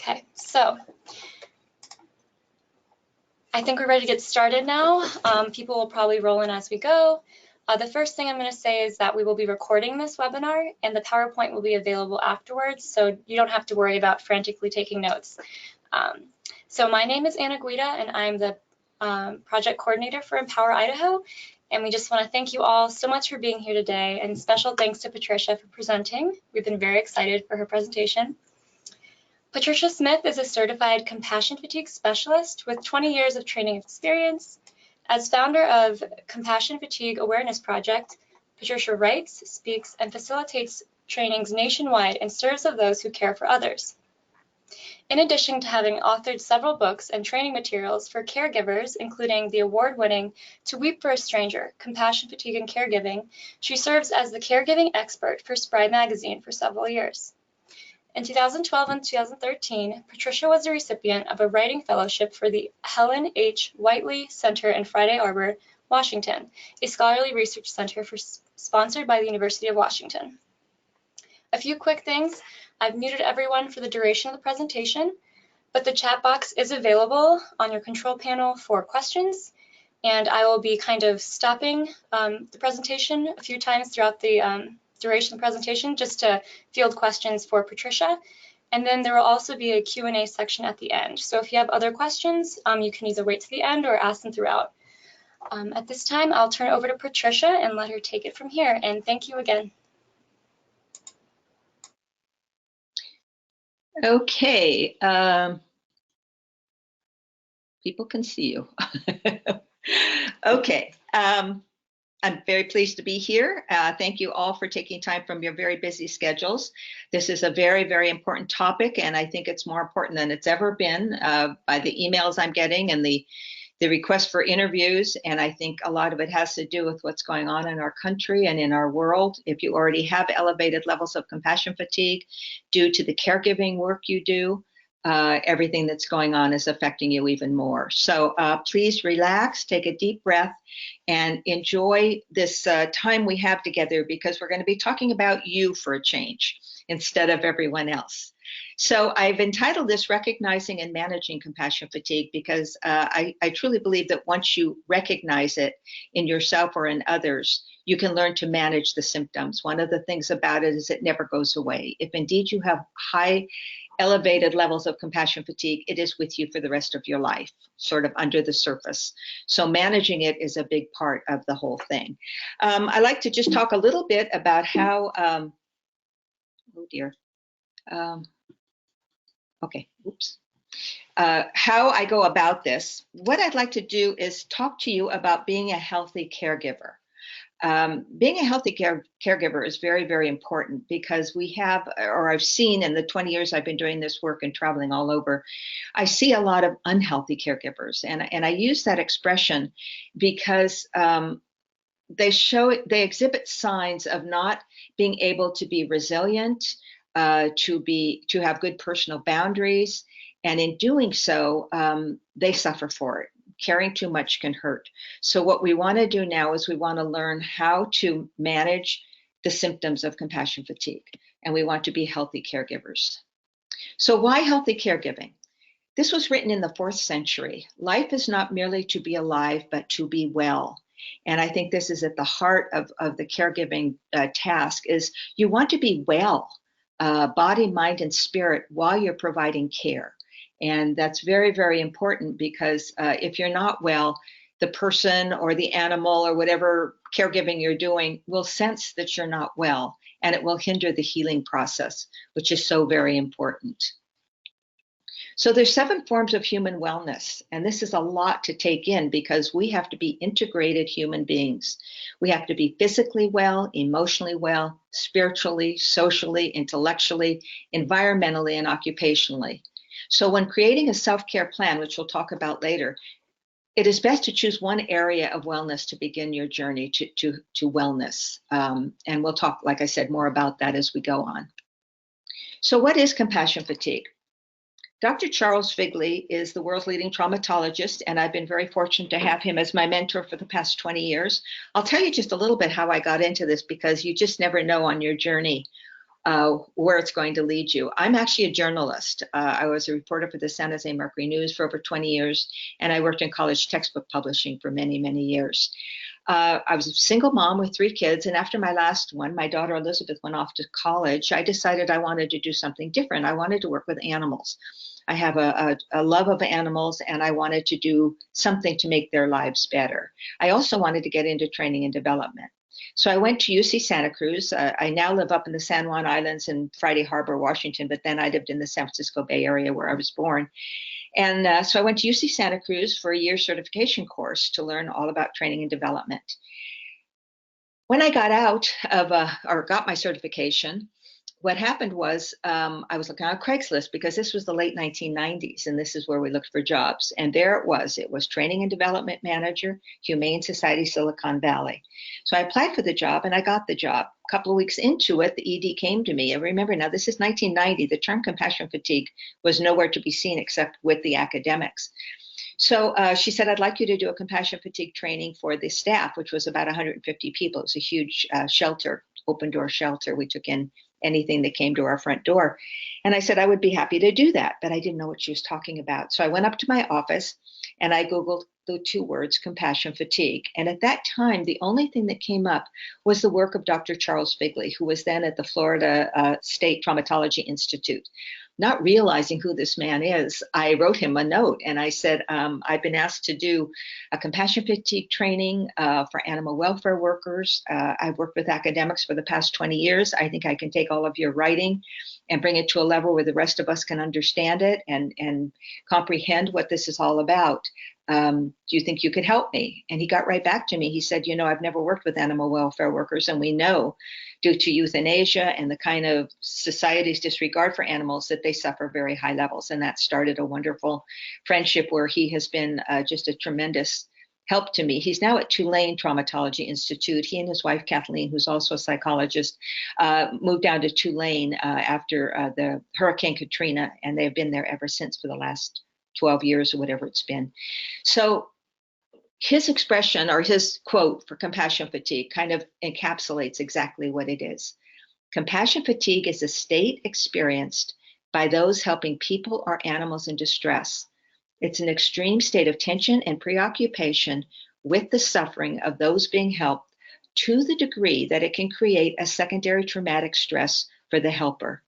Okay, so I think we're ready to get started now. People will probably roll in as we go. The first thing I'm going to say is that we will be recording this webinar and the PowerPoint will be available afterwards, so you don't have to worry about frantically taking notes. So my name is Anna Guida and I'm the project coordinator for Empower Idaho, and we just want to thank you all so much for being here today, and special thanks to Patricia for presenting. We've been very excited for her presentation. Patricia Smith is a certified compassion fatigue specialist with 20 years of training experience. As founder of Compassion Fatigue Awareness Project, Patricia writes, speaks, and facilitates trainings nationwide and serves of those who care for others. In addition to having authored several books and training materials for caregivers, including the award-winning To Weep for a Stranger, Compassion, Fatigue, and Caregiving, she serves as the caregiving expert for Spry magazine for several years. In 2012 and 2013, Patricia was the recipient of a writing fellowship for the Helen H. Whiteley Center in Friday Arbor, Washington, a scholarly research center sponsored by the University of Washington. A few quick things. I've muted everyone for the duration of the presentation, but the chat box is available on your control panel for questions, and I will be kind of stopping the presentation a few times throughout the duration of the presentation just to field questions for Patricia. And then there will also be a Q&A section at the end. So if you have other questions, you can either wait to the end or ask them throughout. At this time, I'll turn it over to Patricia and let her take it from here. And thank you again. Okay, people can see you. Okay, I'm very pleased to be here. Thank you all for taking time from your very busy schedules. This is a very, very important topic, and I think it's more important than it's ever been by the emails I'm getting and the request for interviews, and I think a lot of it has to do with what's going on in our country and in our world. If you already have elevated levels of compassion fatigue due to the caregiving work you do, everything that's going on is affecting you even more. So please relax, take a deep breath, and enjoy this time we have together, because we're going to be talking about you for a change instead of everyone else. So I've entitled this Recognizing and Managing Compassion Fatigue because I truly believe that once you recognize it in yourself or in others, you can learn to manage the symptoms. One of the things about it is it never goes away. If indeed you have high elevated levels of compassion fatigue, it is with you for the rest of your life, sort of under the surface. So managing it is a big part of the whole thing. I like to just talk a little bit about how, oh dear. Okay, oops. How I go about this. What I'd like to do is talk to you about being a healthy caregiver. Being a healthy caregiver is very, very important because we have, or I've seen in the 20 years I've been doing this work and traveling all over, I see a lot of unhealthy caregivers. And I use that expression because they exhibit signs of not being able to be resilient, to have good personal boundaries, and in doing so, they suffer for it. Caring too much can hurt. So what we want to do now is we want to learn how to manage the symptoms of compassion fatigue, and we want to be healthy caregivers. So why healthy caregiving? This was written in the 4th century. Life is not merely to be alive, but to be well. And I think this is at the heart of the caregiving task, is you want to be well, body, mind, and spirit, while you're providing care. And that's very, very important because if you're not well, the person or the animal or whatever caregiving you're doing will sense that you're not well, and it will hinder the healing process, which is so very important. So there's 7 forms of human wellness, and this is a lot to take in because we have to be integrated human beings. We have to be physically well, emotionally well, spiritually, socially, intellectually, environmentally, and occupationally. So when creating a self-care plan, which we'll talk about later, it is best to choose one area of wellness to begin your journey to wellness. And we'll talk, like I said, more about that as we go on. So what is compassion fatigue? Dr. Charles Figley is the world's leading traumatologist, and I've been very fortunate to have him as my mentor for the past 20 years. I'll tell you just a little bit how I got into this, because you just never know on your journey where it's going to lead you. I'm actually a journalist. I was a reporter for the San Jose Mercury News for over 20 years, and I worked in college textbook publishing for many, many years. I was a single mom with 3 kids, and after my last one, my daughter Elizabeth went off to college. I decided I wanted to do something different. I wanted to work with animals. I have a love of animals, and I wanted to do something to make their lives better. I also wanted to get into training and development. So I went to UC Santa Cruz. I now live up in the San Juan Islands in Friday Harbor, Washington, but then I lived in the San Francisco Bay Area where I was born. And so I went to UC Santa Cruz for a year certification course to learn all about training and development. When I got out of, or got my certification, what happened was I was looking on Craigslist because this was the late 1990s, and this is where we looked for jobs. And there it was. It was Training and Development Manager, Humane Society, Silicon Valley. So I applied for the job, and I got the job. A couple of weeks into it, the ED came to me. And remember, now this is 1990. The term compassion fatigue was nowhere to be seen except with the academics. So she said, I'd like you to do a compassion fatigue training for the staff, which was about 150 people. It was a huge shelter, open door shelter. We took in anything that came to our front door. And I said, I would be happy to do that, but I didn't know what she was talking about. So I went up to my office and I Googled the 2 words, compassion fatigue. And at that time, the only thing that came up was the work of Dr. Charles Figley, who was then at the Florida State Traumatology Institute. Not realizing who this man is, I wrote him a note and I said, I've been asked to do a compassion fatigue training for animal welfare workers. I've worked with academics for the past 20 years. I think I can take all of your writing and bring it to a level where the rest of us can understand it and comprehend what this is all about. Do you think you could help me? And he got right back to me. He said, I've never worked with animal welfare workers, and we know due to euthanasia and the kind of society's disregard for animals that they suffer very high levels. And that started a wonderful friendship where he has been just a tremendous help to me. He's now at Tulane Traumatology Institute. He and his wife, Kathleen, who's also a psychologist, moved down to Tulane after the Hurricane Katrina, and they've been there ever since for the last 12 years or whatever it's been. So his expression or his quote for compassion fatigue kind of encapsulates exactly what it is. Compassion fatigue is a state experienced by those helping people or animals in distress. It's an extreme state of tension and preoccupation with the suffering of those being helped to the degree that it can create a secondary traumatic stress for the helper.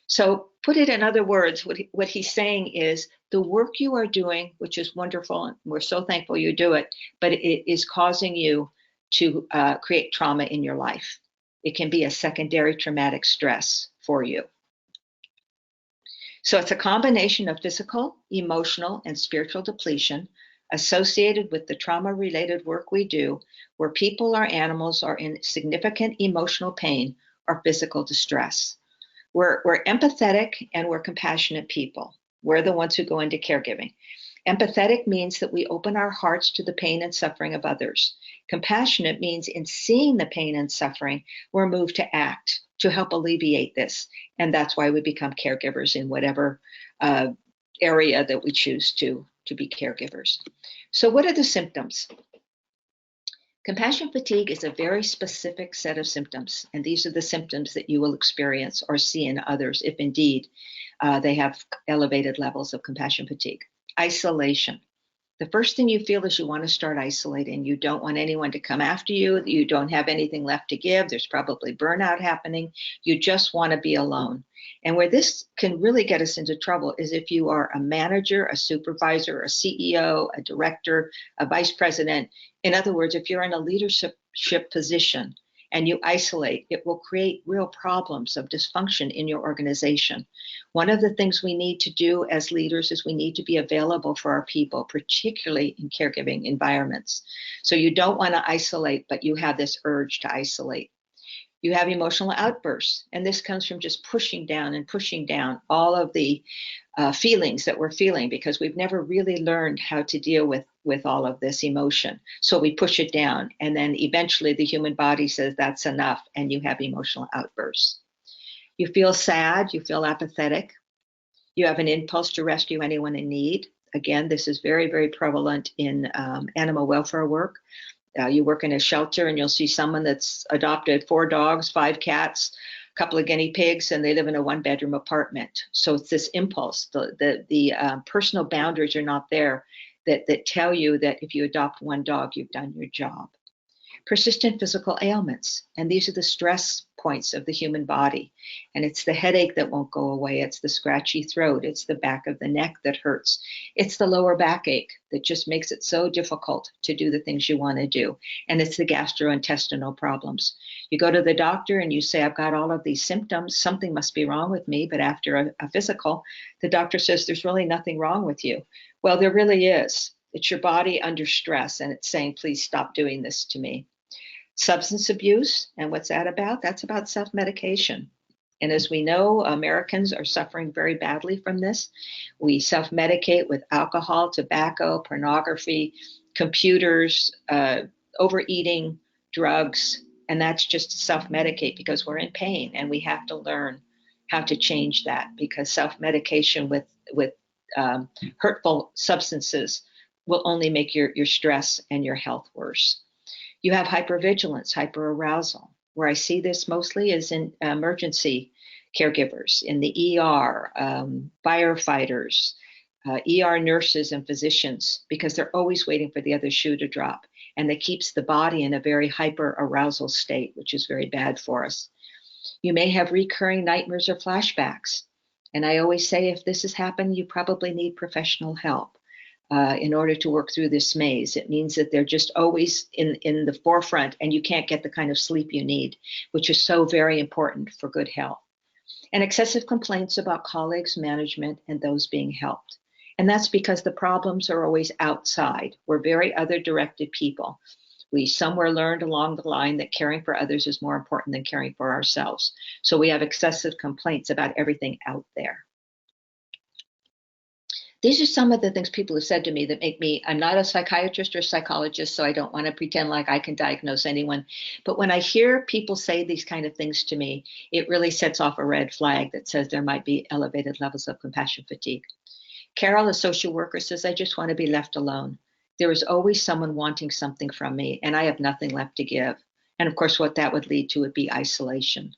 So put it in other words, what he's saying is the work you are doing, which is wonderful, and we're so thankful you do it, but it is causing you to create trauma in your life. It can be a secondary traumatic stress for you. So it's a combination of physical, emotional, and spiritual depletion associated with the trauma-related work we do, where people or animals are in significant emotional pain or physical distress. We're empathetic and we're compassionate people. We're the ones who go into caregiving. Empathetic means that we open our hearts to the pain and suffering of others. Compassionate means in seeing the pain and suffering, we're moved to act to help alleviate this. And that's why we become caregivers in whatever area that we choose to be caregivers. So what are the symptoms? Compassion fatigue is a very specific set of symptoms, and these are the symptoms that you will experience or see in others if indeed they have elevated levels of compassion fatigue. Isolation. The first thing you feel is you want to start isolating. You don't want anyone to come after you. You don't have anything left to give. There's probably burnout happening. You just want to be alone. And where this can really get us into trouble is if you are a manager, a supervisor, a CEO, a director, a vice president. In other words, if you're in a leadership position and you isolate, it will create real problems of dysfunction in your organization. One of the things we need to do as leaders is we need to be available for our people, particularly in caregiving environments. So you don't want to isolate, but you have this urge to isolate. You have emotional outbursts, and this comes from just pushing down all of the feelings that we're feeling because we've never really learned how to deal with all of this emotion. So we push it down, and then eventually the human body says that's enough, and you have emotional outbursts. You feel sad, you feel apathetic, you have an impulse to rescue anyone in need. Again, this is very, very prevalent in animal welfare work. You work in a shelter and you'll see someone that's adopted 4 dogs, 5 cats, couple of guinea pigs and they live in a 1-bedroom apartment. So it's this impulse. The personal boundaries are not there that tell you that if you adopt one dog, you've done your job. Persistent physical ailments. And these are the stress points of the human body. And it's the headache that won't go away. It's the scratchy throat. It's the back of the neck that hurts. It's the lower backache that just makes it so difficult to do the things you want to do. And it's the gastrointestinal problems. You go to the doctor and you say, I've got all of these symptoms. Something must be wrong with me. But after a physical, the doctor says, there's really nothing wrong with you. Well, there really is. It's your body under stress, and it's saying, please stop doing this to me. Substance abuse, and what's that about? That's about self-medication. And as we know, Americans are suffering very badly from this. We self-medicate with alcohol, tobacco, pornography, computers, overeating, drugs, and that's just to self-medicate because we're in pain, and we have to learn how to change that, because self-medication with hurtful substances will only make your stress and your health worse. You have hypervigilance, hyperarousal. Where I see this mostly is in emergency caregivers, in the ER, firefighters, ER nurses and physicians, because they're always waiting for the other shoe to drop. And that keeps the body in a very hyperarousal state, which is very bad for us. You may have recurring nightmares or flashbacks. And I always say, if this has happened, you probably need professional help. In order to work through this maze. It means that they're just always in the forefront, and you can't get the kind of sleep you need, which is so very important for good health. And excessive complaints about colleagues, management, and those being helped. And that's because the problems are always outside. We're very other-directed people. We somewhere learned along the line that caring for others is more important than caring for ourselves. So we have excessive complaints about everything out there. These are some of the things people have said to me that make me, I'm not a psychiatrist or psychologist, so I don't want to pretend like I can diagnose anyone. But when I hear people say these kind of things to me, it really sets off a red flag that says there might be elevated levels of compassion fatigue. Carol, a social worker, says, I just want to be left alone. There is always someone wanting something from me, and I have nothing left to give. And of course, what that would lead to would be isolation.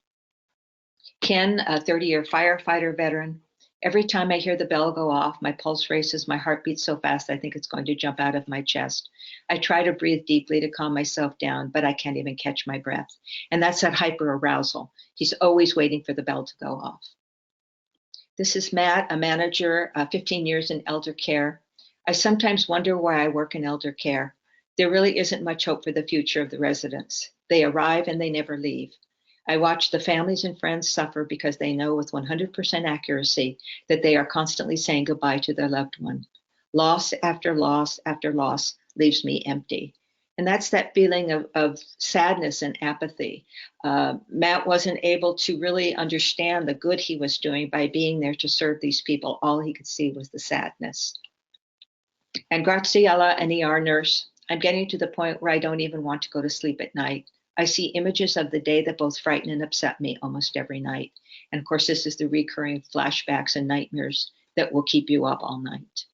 Ken, a 30-year firefighter veteran, every time I hear the bell go off, my pulse races, my heart beats so fast I think it's going to jump out of my chest. I try to breathe deeply to calm myself down, but I can't even catch my breath. And that's that hyperarousal. He's always waiting for the bell to go off. This is Matt, a manager, 15 years in elder care. I sometimes wonder why I work in elder care. There really isn't much hope for the future of the residents. They arrive and they never leave. I watch the families and friends suffer because they know with 100% accuracy that they are constantly saying goodbye to their loved one. Loss after loss after loss leaves me empty. And that's that feeling of sadness and apathy. Matt wasn't able to really understand the good he was doing by being there to serve these people. All he could see was the sadness. And Graziella, an ER nurse, I'm getting to the point where I don't even want to go to sleep at night. I see images of the day that both frighten and upset me almost every night. And of course, this is the recurring flashbacks and nightmares that will keep you up all night.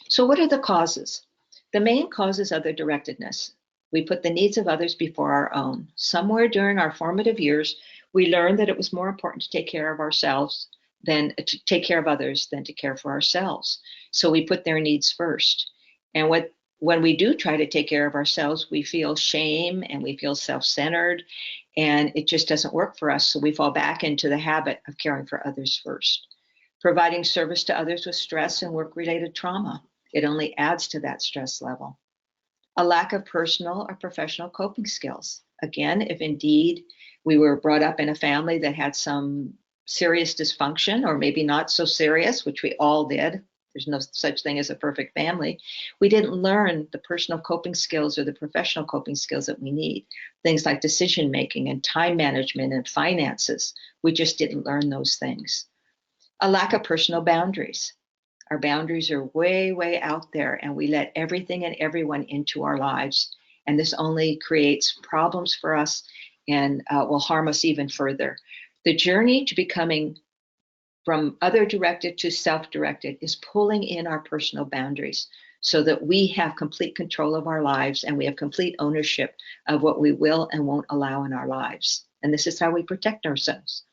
So what are the causes? The main cause is other directedness. We put the needs of others before our own. Somewhere during our formative years, we learned that it was more important to take care of ourselves than to take care of others than to care for ourselves. So we put their needs first. And when we do try to take care of ourselves, we feel shame and we feel self-centered, and it just doesn't work for us. So we fall back into the habit of caring for others first. Providing service to others with stress and work-related trauma. It only adds to that stress level. A lack of personal or professional coping skills. Again, if indeed we were brought up in a family that had some serious dysfunction, or maybe not so serious, which we all did, there's no such thing as a perfect family. We didn't learn the personal coping skills or the professional coping skills that we need. Things like decision making and time management and finances. We just didn't learn those things. A lack of personal boundaries. Our boundaries are way, way out there, and we let everything and everyone into our lives. And this only creates problems for us and will harm us even further. The journey to becoming from other-directed to self-directed is pulling in our personal boundaries so that we have complete control of our lives and we have complete ownership of what we will and won't allow in our lives. And this is how we protect ourselves.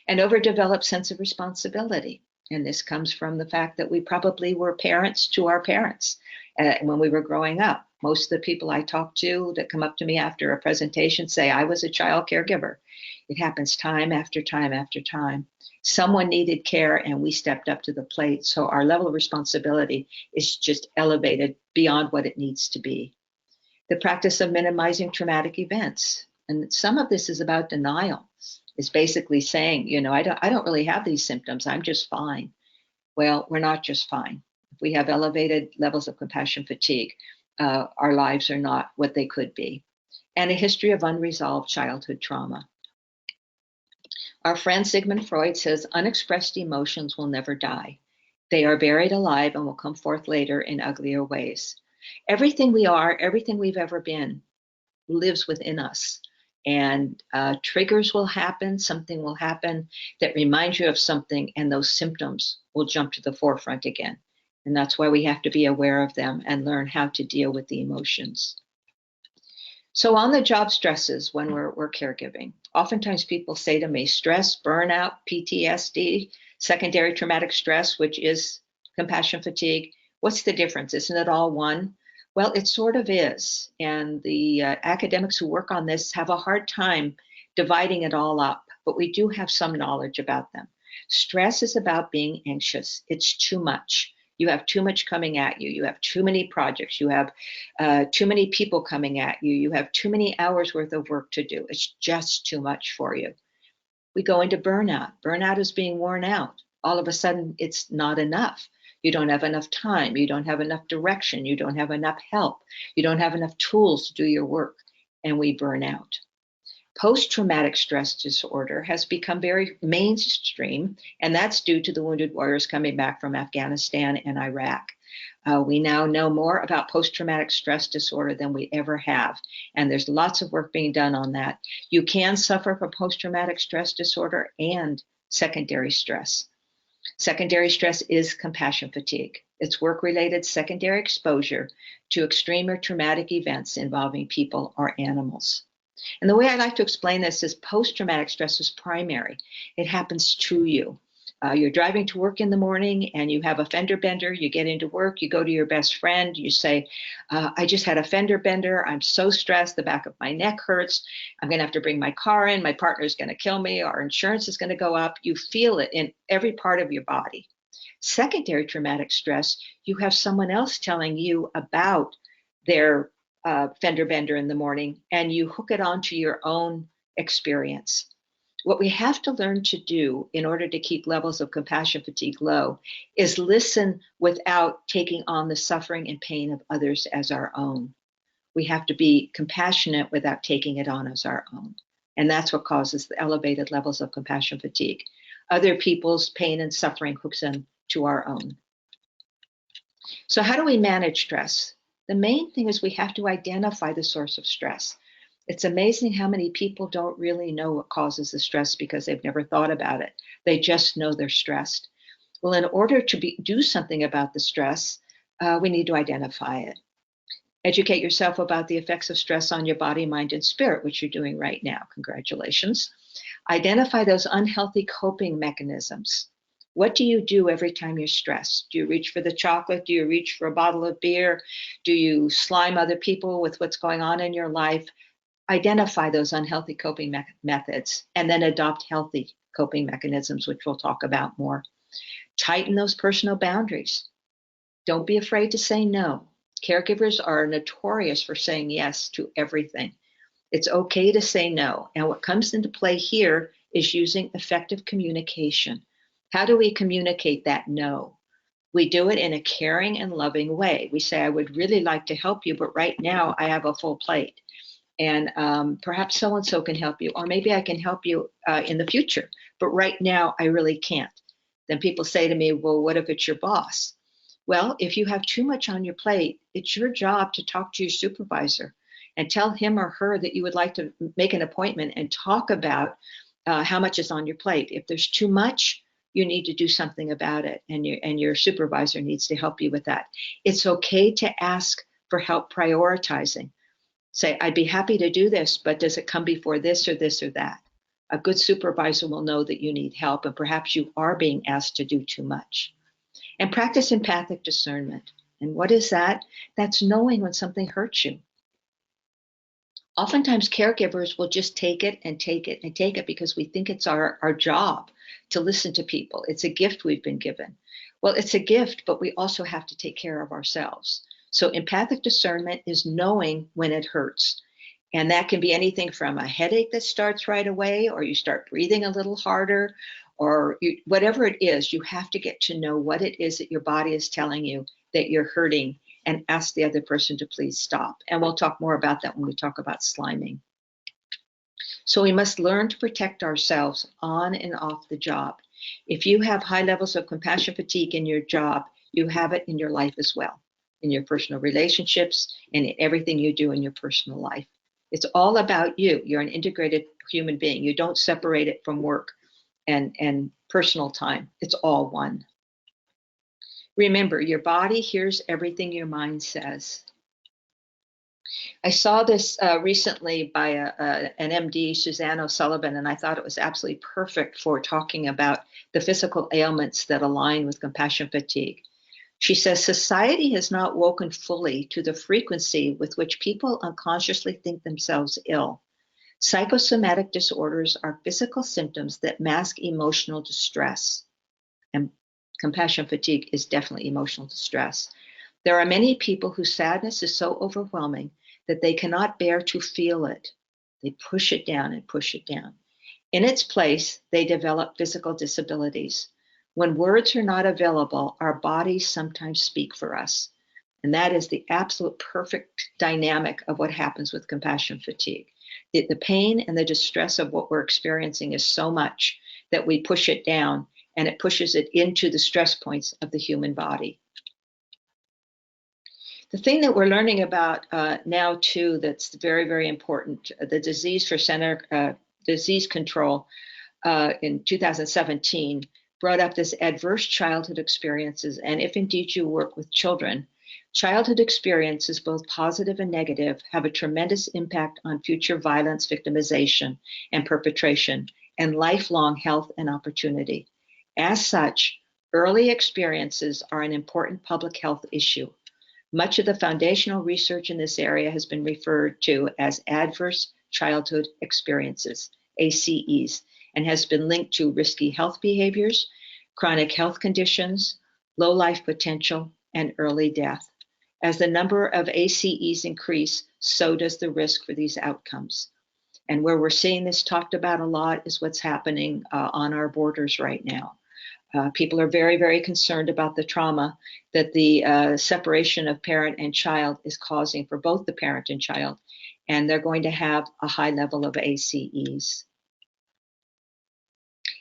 An overdeveloped sense of responsibility. And this comes from the fact that we probably were parents to our parents when we were growing up. Most of the people I talk to that come up to me after a presentation say, I was a child caregiver. It happens time after time after time. Someone needed care and we stepped up to the plate. So our level of responsibility is just elevated beyond what it needs to be. The practice of minimizing traumatic events. And some of this is about denial. It's basically saying, I don't really have these symptoms. I'm just fine. Well, we're not just fine. If we have elevated levels of compassion fatigue, our lives are not what they could be. And a history of unresolved childhood trauma. Our friend Sigmund Freud says unexpressed emotions will never die. They are buried alive and will come forth later in uglier ways. Everything we are, everything we've ever been, lives within us. And triggers will happen, something will happen that reminds you of something, and those symptoms will jump to the forefront again. And that's why we have to be aware of them and learn how to deal with the emotions. So on the job stresses when we're caregiving, oftentimes people say to me, stress, burnout, PTSD, secondary traumatic stress, which is compassion fatigue. What's the difference? Isn't it all one? Well, it sort of is. And the academics who work on this have a hard time dividing it all up, but we do have some knowledge about them. Stress is about being anxious. It's too much. You have too much coming at you. You have too many projects. You have too many people coming at you. You have too many hours worth of work to do. It's just too much for you. We go into burnout. Burnout is being worn out. All of a sudden, it's not enough. You don't have enough time. You don't have enough direction. You don't have enough help. You don't have enough tools to do your work, and we burn out. Post-traumatic stress disorder has become very mainstream, and that's due to the wounded warriors coming back from Afghanistan and Iraq. We now know more about post-traumatic stress disorder than we ever have, and there's lots of work being done on that. You can suffer from post-traumatic stress disorder and secondary stress. Secondary stress is compassion fatigue. It's work-related secondary exposure to extreme or traumatic events involving people or animals. And the way I like to explain this is post-traumatic stress is primary. It happens to you. You're driving to work in the morning and you have a fender bender. You get into work, you go to your best friend, you say, I just had a fender bender. I'm so stressed. The back of my neck hurts. I'm going to have to bring my car in. My partner's going to kill me. Our insurance is going to go up. You feel it in every part of your body. Secondary traumatic stress, you have someone else telling you about their fender bender in the morning, and you hook it onto your own experience. What we have to learn to do in order to keep levels of compassion fatigue low is listen without taking on the suffering and pain of others as our own. We have to be compassionate without taking it on as our own. And that's what causes the elevated levels of compassion fatigue. Other people's pain and suffering hooks into our own. So how do we manage stress? The main thing is we have to identify the source of stress. It's amazing how many people don't really know what causes the stress because they've never thought about it. They just know they're stressed. Well, in order to do something about the stress, we need to identify it. Educate yourself about the effects of stress on your body, mind, and spirit, which you're doing right now. Congratulations. Identify those unhealthy coping mechanisms. What do you do every time you're stressed? Do you reach for the chocolate? Do you reach for a bottle of beer? Do you slime other people with what's going on in your life? Identify those unhealthy coping methods and then adopt healthy coping mechanisms, which we'll talk about more. Tighten those personal boundaries. Don't be afraid to say no. Caregivers are notorious for saying yes to everything. It's okay to say no. And what comes into play here is using effective communication. How do we communicate that no? We do it in a caring and loving way. We say, I would really like to help you, but right now I have a full plate. And perhaps so-and-so can help you, or maybe I can help you in the future, but right now I really can't. Then people say to me, well, what if it's your boss? Well, if you have too much on your plate, it's your job to talk to your supervisor and tell him or her that you would like to make an appointment and talk about how much is on your plate. If there's too much, you need to do something about it, and your supervisor needs to help you with that. It's okay to ask for help prioritizing. Say, I'd be happy to do this, but does it come before this or this or that? A good supervisor will know that you need help and perhaps you are being asked to do too much. And practice empathic discernment. And what is that? That's knowing when something hurts you. Oftentimes, caregivers will just take it and take it and take it because we think it's our job to listen to people. It's a gift we've been given. Well, it's a gift, but we also have to take care of ourselves. So empathic discernment is knowing when it hurts. And that can be anything from a headache that starts right away, or you start breathing a little harder, or whatever it is, you have to get to know what it is that your body is telling you that you're hurting and ask the other person to please stop. And we'll talk more about that when we talk about sliming. So we must learn to protect ourselves on and off the job. If you have high levels of compassion fatigue in your job, you have it in your life as well, in your personal relationships and in everything you do in your personal life. It's all about you. You're an integrated human being. You don't separate it from work and personal time. It's all one. Remember, your body hears everything your mind says. I saw this recently by an MD, Suzanne O'Sullivan, and I thought it was absolutely perfect for talking about the physical ailments that align with compassion fatigue. She says, society has not woken fully to the frequency with which people unconsciously think themselves ill. Psychosomatic disorders are physical symptoms that mask emotional distress. And compassion fatigue is definitely emotional distress. There are many people whose sadness is so overwhelming that they cannot bear to feel it. They push it down and push it down. In its place, they develop physical disabilities. When words are not available, our bodies sometimes speak for us. And that is the absolute perfect dynamic of what happens with compassion fatigue. The pain and the distress of what we're experiencing is so much that we push it down and it pushes it into the stress points of the human body. The thing that we're learning about now, too, that's very, very important, the Disease for Center Disease Control in 2017 brought up this adverse childhood experiences. And if indeed you work with children, childhood experiences, both positive and negative, have a tremendous impact on future violence, victimization, and perpetration, and lifelong health and opportunity. As such, early experiences are an important public health issue. Much of the foundational research in this area has been referred to as adverse childhood experiences, ACEs, and has been linked to risky health behaviors, chronic health conditions, low life potential, and early death. As the number of ACEs increase, so does the risk for these outcomes. And where we're seeing this talked about a lot is what's happening on our borders right now. People are very, very concerned about the trauma that the separation of parent and child is causing for both the parent and child, and they're going to have a high level of ACEs.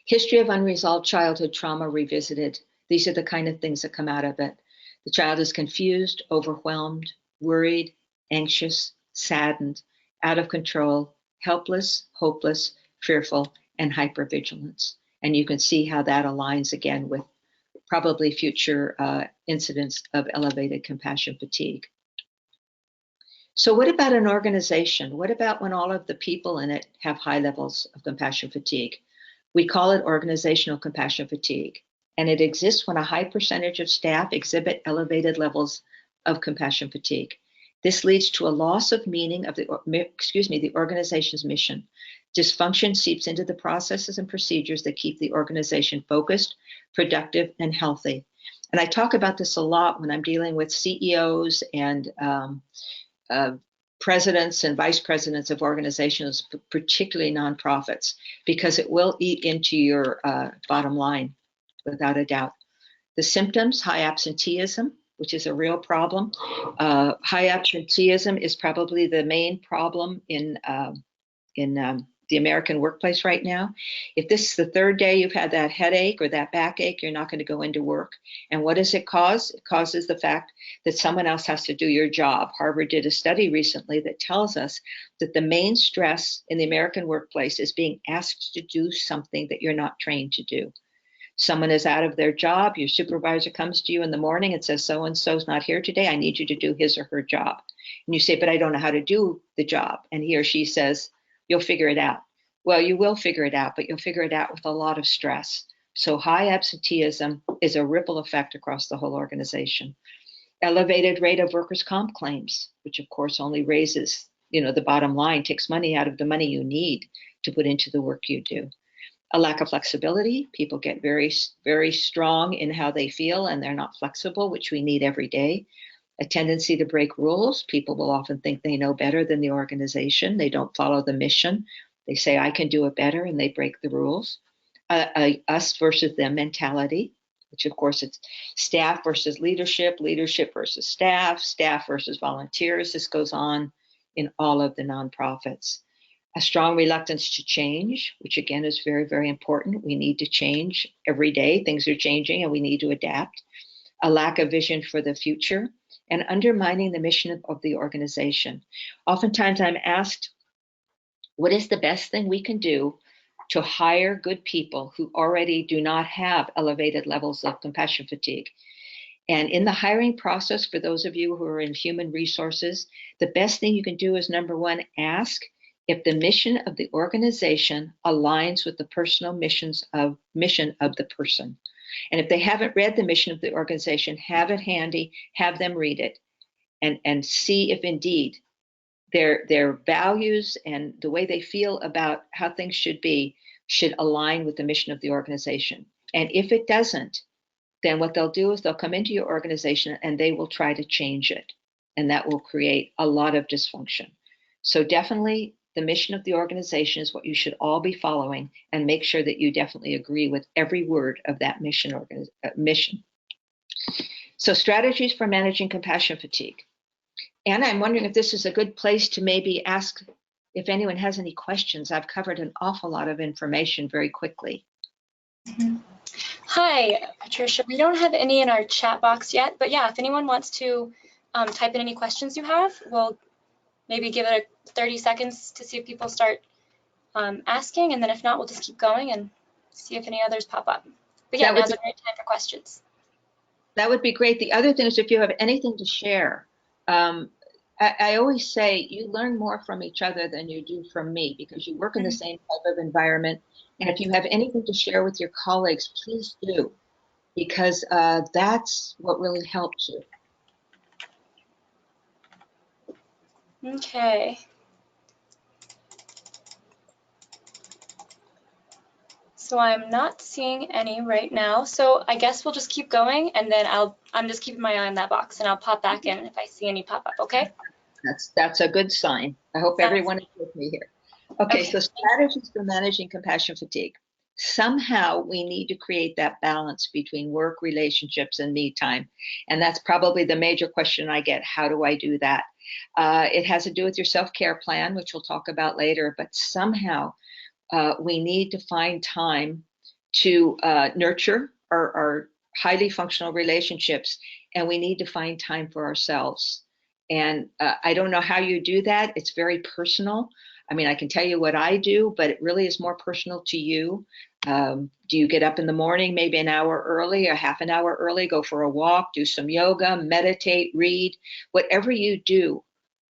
History of unresolved childhood trauma revisited. These are the kind of things that come out of it. The child is confused, overwhelmed, worried, anxious, saddened, out of control, helpless, hopeless, fearful, and hypervigilance. And you can see how that aligns again with probably future incidents of elevated compassion fatigue. So what about an organization? What about when all of the people in it have high levels of compassion fatigue? We call it organizational compassion fatigue. And it exists when a high percentage of staff exhibit elevated levels of compassion fatigue. This leads to a loss of meaning of the organization's mission. Dysfunction seeps into the processes and procedures that keep the organization focused, productive, and healthy. And I talk about this a lot when I'm dealing with CEOs and presidents and vice presidents of organizations, particularly nonprofits, because it will eat into your bottom line, without a doubt. The symptoms: high absenteeism, which is a real problem. High absenteeism is probably the main problem in the American workplace right now. If this is the third day you've had that headache or that backache, you're not going to go into work. And what does it cause? It causes the fact that someone else has to do your job. Harvard did a study recently that tells us that the main stress in the American workplace is being asked to do something that you're not trained to do. Someone is out of their job, your supervisor comes to you in the morning and says, so-and-so's not here today, I need you to do his or her job. And you say, but I don't know how to do the job. And he or she says, you'll figure it out. Well, you will figure it out, but you'll figure it out with a lot of stress. So high absenteeism is a ripple effect across the whole organization. Elevated rate of workers' comp claims, which of course only raises, the bottom line, takes money out of the money you need to put into the work you do. A lack of flexibility. People get very, very strong in how they feel and they're not flexible, which we need every day. A tendency to break rules. People will often think they know better than the organization. They don't follow the mission. They say, I can do it better, and they break the rules. Us versus them mentality, which of course it's staff versus leadership, leadership versus staff versus volunteers. This goes on in all of the nonprofits. A strong reluctance to change, which again is very, very important. We need to change every day. Things are changing and we need to adapt. A lack of vision for the future, and undermining the mission of the organization. Oftentimes I'm asked, what is the best thing we can do to hire good people who already do not have elevated levels of compassion fatigue? And in the hiring process, for those of you who are in human resources, the best thing you can do is, number one, ask if the mission of the organization aligns with the personal mission of the person. And if they haven't read the mission of the organization, have it handy, have them read it, and see if indeed their values and the way they feel about how things should be should align with the mission of the organization. And if it doesn't, then what they'll do is they'll come into your organization and they will try to change it. And that will create a lot of dysfunction. So definitely the mission of the organization is what you should all be following, and make sure that you definitely agree with every word of that mission. So strategies for managing compassion fatigue. And I'm wondering if this is a good place to maybe ask if anyone has any questions. I've covered an awful lot of information very quickly. Hi, Patricia. We don't have any in our chat box yet, but yeah, if anyone wants to type in any questions you have, we'll maybe give it 30 seconds to see if people start asking, and then if not, we'll just keep going and see if any others pop up. But yeah, now's a great time for questions. That would be great. The other thing is, if you have anything to share, I always say you learn more from each other than you do from me, because you work in the same type of environment. And if you have anything to share with your colleagues, please do, because that's what really helps you. Okay. So I'm not seeing any right now. So I guess we'll just keep going, and then I'm just keeping my eye on that box, and I'll pop back in if I see any pop up, okay? That's a good sign. I hope everyone is with me here. Okay, so strategies for managing compassion fatigue. Somehow we need to create that balance between work, relationships, and me time. And that's probably the major question I get. How do I do that? It has to do with your self-care plan, which we'll talk about later, but somehow we need to find time to nurture our highly functional relationships, and we need to find time for ourselves. And I don't know how you do that. It's very personal. I mean, I can tell you what I do, but it really is more personal to you. Do you get up in the morning, maybe an hour early or half an hour early, go for a walk, do some yoga, meditate, read, whatever you do,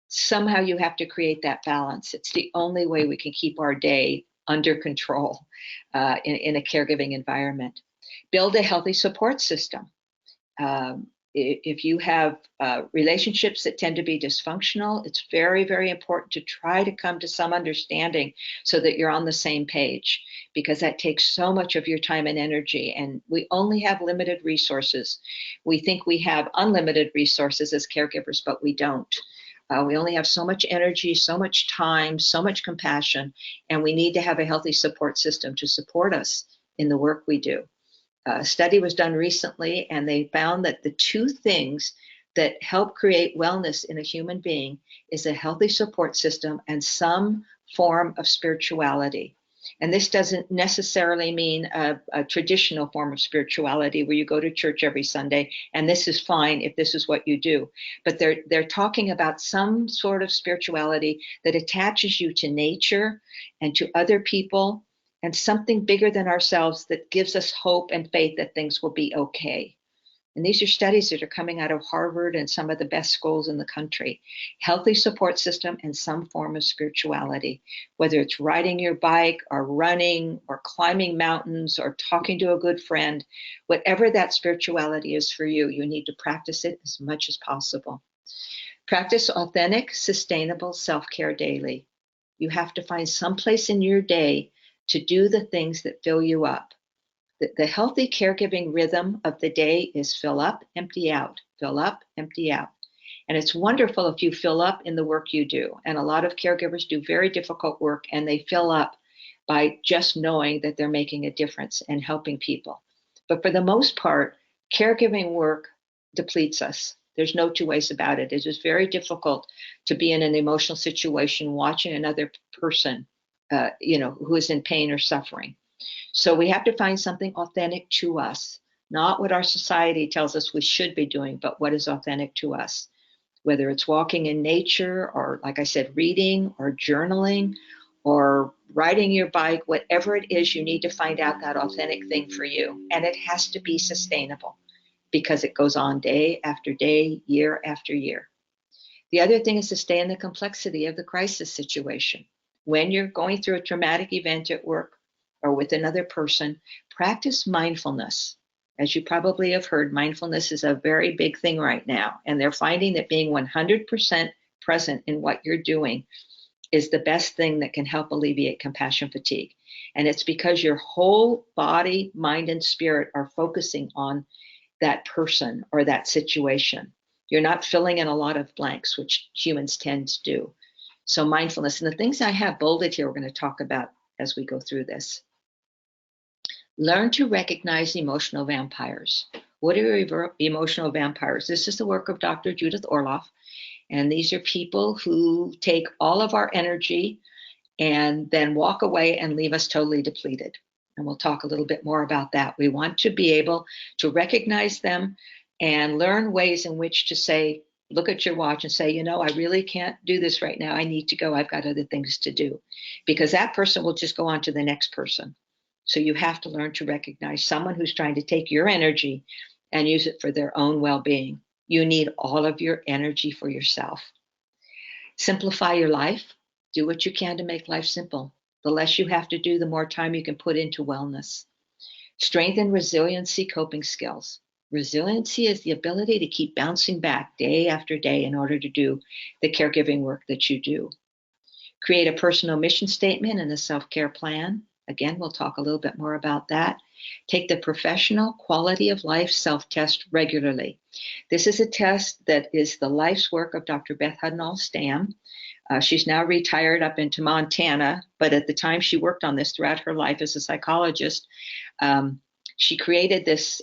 somehow you have to create that balance. It's the only way we can keep our day under control in a caregiving environment. Build a healthy support system. If you have relationships that tend to be dysfunctional, it's very, very important to try to come to some understanding so that you're on the same page, because that takes so much of your time and energy, and we only have limited resources. We think we have unlimited resources as caregivers, but we don't. We only have so much energy, so much time, so much compassion, and we need to have a healthy support system to support us in the work we do. A study was done recently, and they found that the two things that help create wellness in a human being is a healthy support system and some form of spirituality. And this doesn't necessarily mean a traditional form of spirituality where you go to church every Sunday, and this is fine if this is what you do. But they're talking about some sort of spirituality that attaches you to nature and to other people, and something bigger than ourselves that gives us hope and faith that things will be okay. And these are studies that are coming out of Harvard and some of the best schools in the country. Healthy support system and some form of spirituality, whether it's riding your bike or running or climbing mountains or talking to a good friend, whatever that spirituality is for you, you need to practice it as much as possible. Practice authentic, sustainable self-care daily. You have to find some place in your day to do the things that fill you up. The healthy caregiving rhythm of the day is fill up, empty out, fill up, empty out. And it's wonderful if you fill up in the work you do. And a lot of caregivers do very difficult work and they fill up by just knowing that they're making a difference and helping people. But for the most part, caregiving work depletes us. There's no two ways about it. It is very difficult to be in an emotional situation watching another person, who is in pain or suffering. So we have to find something authentic to us, not what our society tells us we should be doing, but what is authentic to us. Whether it's walking in nature or, like I said, reading or journaling or riding your bike, whatever it is, you need to find out that authentic thing for you. And it has to be sustainable because it goes on day after day, year after year. The other thing is to stay in the complexity of the crisis situation. When you're going through a traumatic event at work or with another person, practice mindfulness. As you probably have heard, mindfulness is a very big thing right now. And they're finding that being 100% present in what you're doing is the best thing that can help alleviate compassion fatigue. And it's because your whole body, mind, and spirit are focusing on that person or that situation. You're not filling in a lot of blanks, which humans tend to do. So mindfulness, and the things I have bolded here, we're going to talk about as we go through this. Learn to recognize emotional vampires. What are emotional vampires? This is the work of Dr. Judith Orloff. And these are people who take all of our energy and then walk away and leave us totally depleted. And we'll talk a little bit more about that. We want to be able to recognize them and learn ways in which to say, look at your watch and say, I really can't do this right now. I need to go. I've got other things to do. Because that person will just go on to the next person. So you have to learn to recognize someone who's trying to take your energy and use it for their own well-being. You need all of your energy for yourself. Simplify your life. Do what you can to make life simple. The less you have to do, the more time you can put into wellness. Strengthen resiliency coping skills. Resiliency is the ability to keep bouncing back day after day in order to do the caregiving work that you do. Create a personal mission statement and a self-care plan. Again, we'll talk a little bit more about that. Take the professional quality of life self-test regularly. This is a test that is the life's work of Dr. Beth Hudnall-Stamm. She's now retired up into Montana, but at the time she worked on this throughout her life as a psychologist. She created this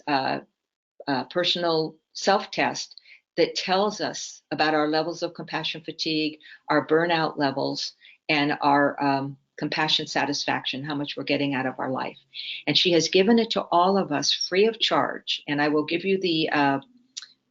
personal self-test that tells us about our levels of compassion fatigue, our burnout levels, and our compassion satisfaction, how much we're getting out of our life. And she has given it to all of us free of charge. And I will give you the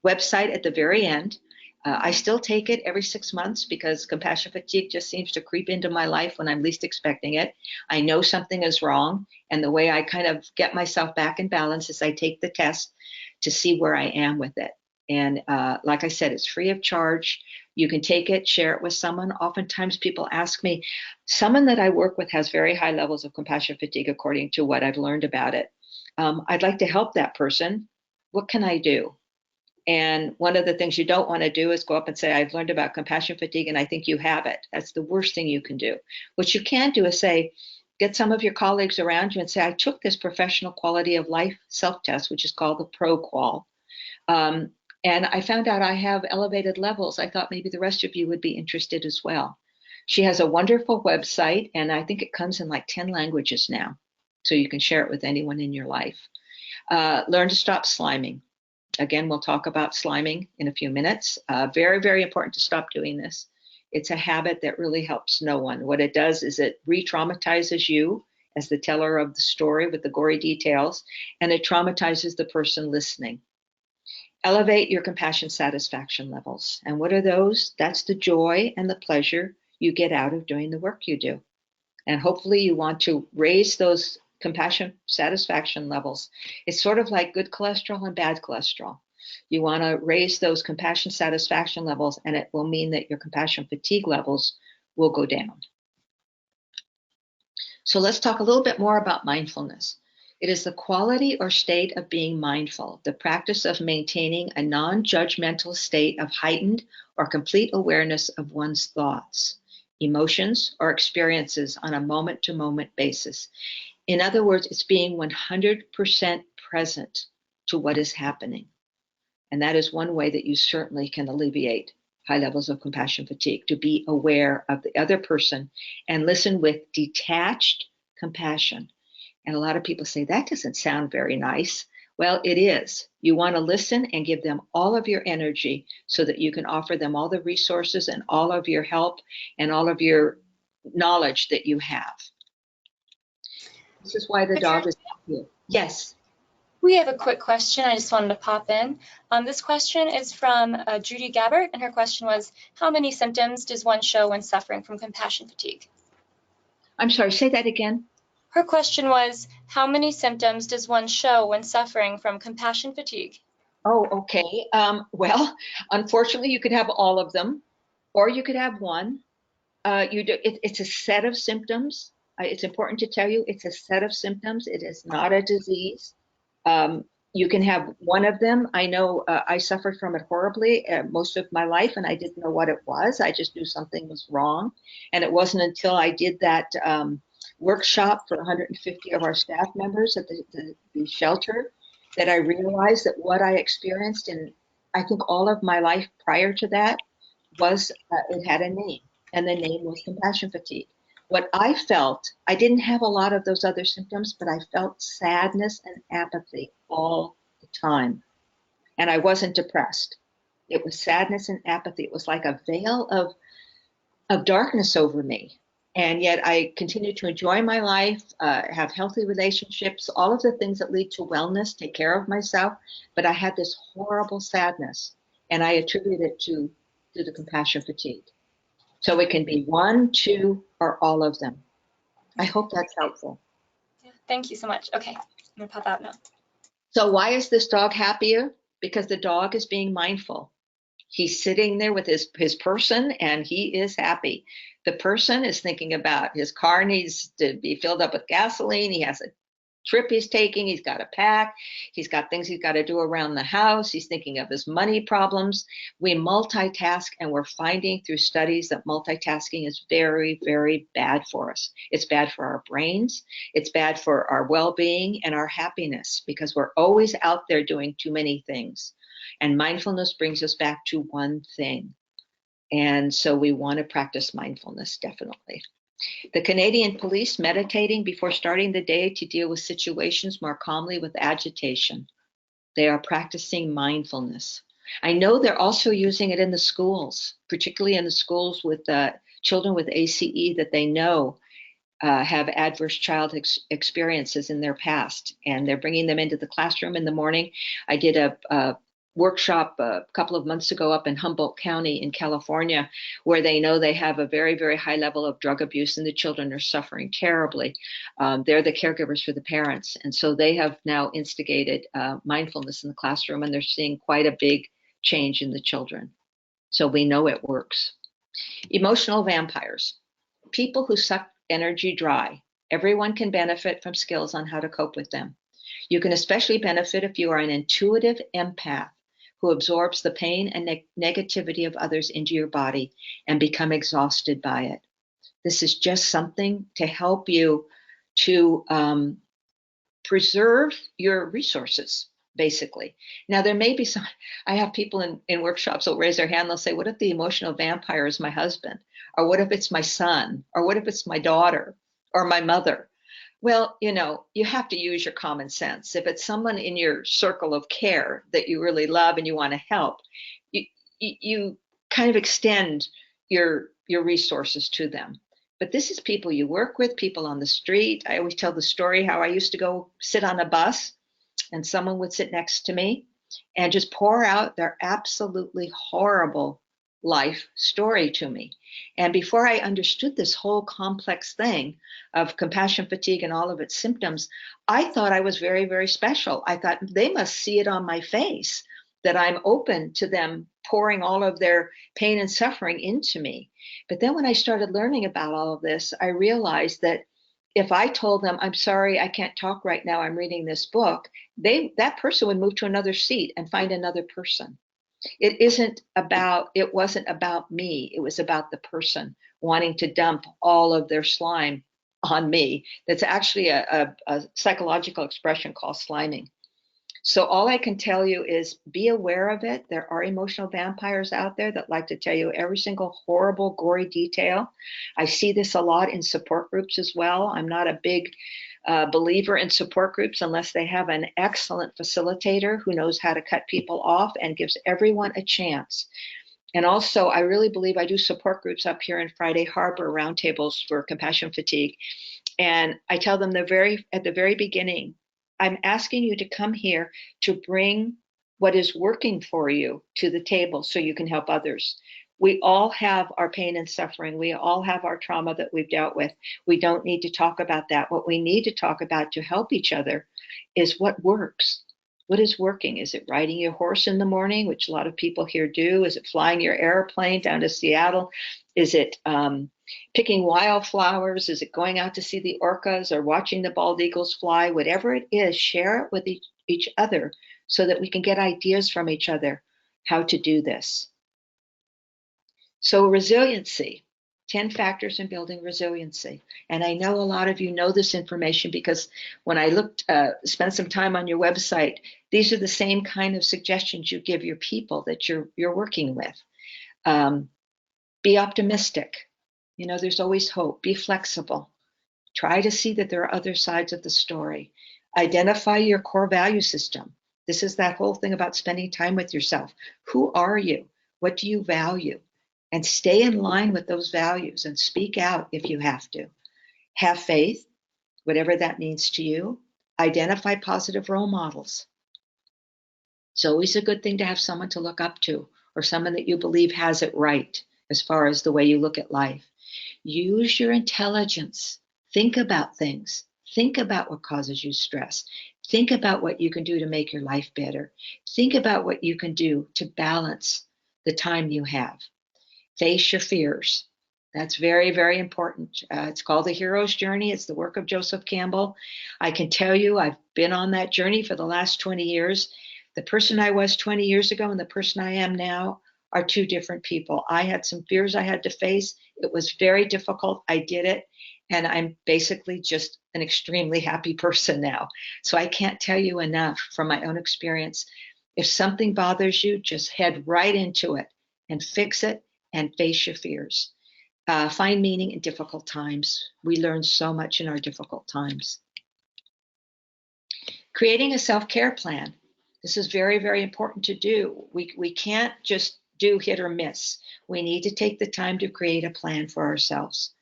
website at the very end. I still take it every 6 months because compassion fatigue just seems to creep into my life when I'm least expecting it. I know something is wrong. And the way I kind of get myself back in balance is I take the test to see where I am with it. And like I said, it's free of charge. You can take it, share it with someone. Oftentimes people ask me, someone that I work with has very high levels of compassion fatigue according to what I've learned about it. I'd like to help that person. What can I do? And one of the things you don't want to do is go up and say, I've learned about compassion fatigue and I think you have it. That's the worst thing you can do. What you can do is say, get some of your colleagues around you and say, I took this professional quality of life self-test, which is called the ProQual. And I found out I have elevated levels. I thought maybe the rest of you would be interested as well. She has a wonderful website, and I think it comes in like 10 languages now. So you can share it with anyone in your life. Learn to stop sliming. Again, we'll talk about sliming in a few minutes. Very, very important to stop doing this. It's a habit that really helps no one. What it does is it re-traumatizes you as the teller of the story with the gory details, and it traumatizes the person listening. Elevate your compassion satisfaction levels. And what are those? That's the joy and the pleasure you get out of doing the work you do. And hopefully you want to raise those compassion satisfaction levels. It's sort of like good cholesterol and bad cholesterol. You want to raise those compassion satisfaction levels, and it will mean that your compassion fatigue levels will go down. So let's talk a little bit more about mindfulness. It is the quality or state of being mindful, the practice of maintaining a non-judgmental state of heightened or complete awareness of one's thoughts, emotions, or experiences on a moment-to-moment basis. In other words, it's being 100% present to what is happening. And that is one way that you certainly can alleviate high levels of compassion fatigue, to be aware of the other person and listen with detached compassion. And a lot of people say, that doesn't sound very nice. Well, it is. You want to listen and give them all of your energy so that you can offer them all the resources and all of your help and all of your knowledge that you have. This is why the dog is here. Yes. We have a quick question. I just wanted to pop in. This question is from Judy Gabbert, and her question was, how many symptoms does one show when suffering from compassion fatigue? I'm sorry, say that again. Her question was, how many symptoms does one show when suffering from compassion fatigue? Oh, okay. Well, unfortunately, you could have all of them, or you could have one. It's a set of symptoms. It's important to tell you it's a set of symptoms. It is not a disease. You can have one of them. I know I suffered from it horribly most of my life, and I didn't know what it was. I just knew something was wrong. And it wasn't until I did that workshop for 150 of our staff members at the shelter that I realized that what I experienced in, I think, all of my life prior to that was it had a name, and the name was compassion fatigue. What I felt, I didn't have a lot of those other symptoms, but I felt sadness and apathy all the time. And I wasn't depressed. It was sadness and apathy. It was like a veil of darkness over me. And yet I continued to enjoy my life, have healthy relationships, all of the things that lead to wellness, take care of myself. But I had this horrible sadness, and I attribute it to the compassion fatigue. So it can be one, two, or all of them. I hope that's helpful. Yeah, thank you so much. Okay, I'm gonna pop out now. So why is this dog happier? Because the dog is being mindful. He's sitting there with his person, and he is happy. The person is thinking about his car needs to be filled up with gasoline. He has a trip he's taking. He's got to pack. He's got things he's got to do around the house. He's thinking of his money problems. We multitask, and we're finding through studies that multitasking is very, very bad for us. It's bad for our brains. It's bad for our well-being and our happiness, because we're always out there doing too many things. And mindfulness brings us back to one thing. And so we want to practice mindfulness, definitely. The Canadian police meditating before starting the day to deal with situations more calmly with agitation. They are practicing mindfulness. I know they're also using it in the schools, particularly in the schools with children with ACE that they know have adverse child experiences in their past, and they're bringing them into the classroom in the morning. I did a workshop a couple of months ago up in Humboldt County in California, where they know they have a very, very high level of drug abuse, and the children are suffering terribly. They're the caregivers for the parents, and so they have now instigated mindfulness in the classroom, and they're seeing quite a big change in the children. So we know it works. Emotional vampires, people who suck energy dry. Everyone can benefit from skills on how to cope with them. You can especially benefit if you are an intuitive empath who absorbs the pain and negativity of others into your body and become exhausted by it. This is just something to help you to preserve your resources, basically. Now, there may be some, I have people in workshops will raise their hand, they'll say, what if the emotional vampire is my husband? Or what if it's my son? Or what if it's my daughter or my mother? Well, you have to use your common sense. If it's someone in your circle of care that you really love and you want to help, you kind of extend your resources to them. But this is people you work with, people on the street. I always tell the story how I used to go sit on a bus and someone would sit next to me and just pour out their absolutely horrible life story to me. And before I understood this whole complex thing of compassion fatigue and all of its symptoms, I thought I was very, very special. I thought they must see it on my face that I'm open to them pouring all of their pain and suffering into me. But then when I started learning about all of this, I realized that if I told them, I'm sorry, I can't talk right now, I'm reading this book, that person would move to another seat and find another person. It wasn't about me. It was about the person wanting to dump all of their slime on me. That's actually a psychological expression called sliming. So all I can tell you is be aware of it. There are emotional vampires out there that like to tell you every single horrible, gory detail. I see this a lot in support groups as well. I'm not a big believer in support groups unless they have an excellent facilitator who knows how to cut people off and gives everyone a chance. And also, I really believe I do support groups up here in Friday Harbor, roundtables for compassion fatigue. And I tell them at the very beginning, I'm asking you to come here to bring what is working for you to the table so you can help others. We all have our pain and suffering. We all have our trauma that we've dealt with. We don't need to talk about that. What we need to talk about to help each other is what works. What is working? Is it riding your horse in the morning, which a lot of people here do? Is it flying your airplane down to Seattle? Is it picking wildflowers? Is it going out to see the orcas or watching the bald eagles fly? Whatever it is, share it with each other so that we can get ideas from each other how to do this. So resiliency, 10 factors in building resiliency. And I know a lot of you know this information because when I spent some time on your website, these are the same kind of suggestions you give your people that you're working with. Be optimistic. There's always hope. Be flexible. Try to see that there are other sides of the story. Identify your core value system. This is that whole thing about spending time with yourself. Who are you? What do you value? And stay in line with those values and speak out if you have to. Have faith, whatever that means to you. Identify positive role models. It's always a good thing to have someone to look up to or someone that you believe has it right as far as the way you look at life. Use your intelligence. Think about things. Think about what causes you stress. Think about what you can do to make your life better. Think about what you can do to balance the time you have. Face your fears. That's very, very important. It's called the hero's journey. It's the work of Joseph Campbell. I can tell you, I've been on that journey for the last 20 years. The person I was 20 years ago and the person I am now are two different people. I had some fears I had to face. It was very difficult. I did it. And I'm basically just an extremely happy person now. So I can't tell you enough from my own experience. If something bothers you, just head right into it and fix it and face your fears. Find meaning in difficult times. We learn so much in our difficult times. Creating a self-care plan. This is very, very important to do. We can't just do hit or miss. We need to take the time to create a plan for ourselves.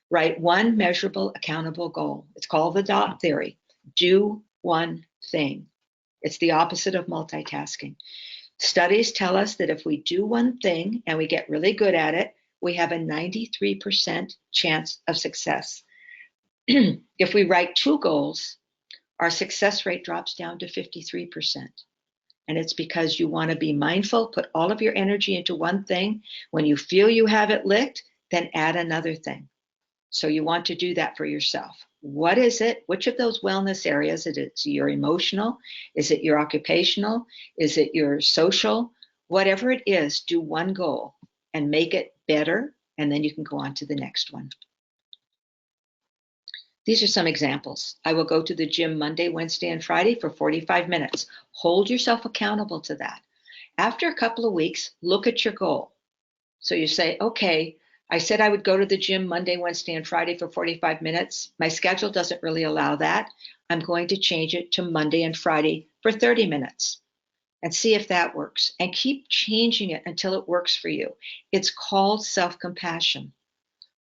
Write one measurable, accountable goal. It's called the DOT theory. Do one thing. It's the opposite of multitasking. Studies tell us that if we do one thing and we get really good at it, we have a 93% chance of success. If we write two goals, our success rate drops down to 53%. And it's because you want to be mindful, put all of your energy into one thing. When you feel you have it licked, then add another thing. So you want to do that for yourself. What is it? Which of those wellness areas? Is it your emotional? Is it your occupational? Is it your social? Whatever it is, do one goal and make it better, and then you can go on to the next one. These are some examples. I will go to the gym Monday, Wednesday, and Friday for 45 minutes. Hold yourself accountable to that. After a couple of weeks, look at your goal. So you say, okay, I said I would go to the gym Monday, Wednesday, and Friday for 45 minutes. My schedule doesn't really allow that. I'm going to change it to Monday and Friday for 30 minutes and see if that works. And keep changing it until it works for you. It's called self-compassion.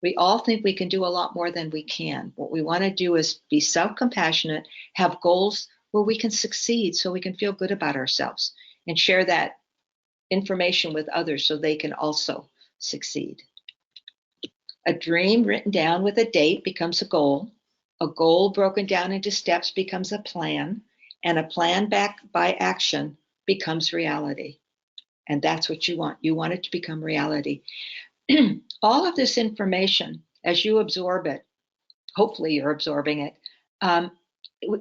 We all think we can do a lot more than we can. What we want to do is be self-compassionate, have goals where we can succeed so we can feel good about ourselves and share that information with others so they can also succeed. A dream written down with a date becomes a goal broken down into steps becomes a plan, and a plan backed by action becomes reality. And that's what you want. You want it to become reality. All of this information, as you absorb it, hopefully you're absorbing it, um,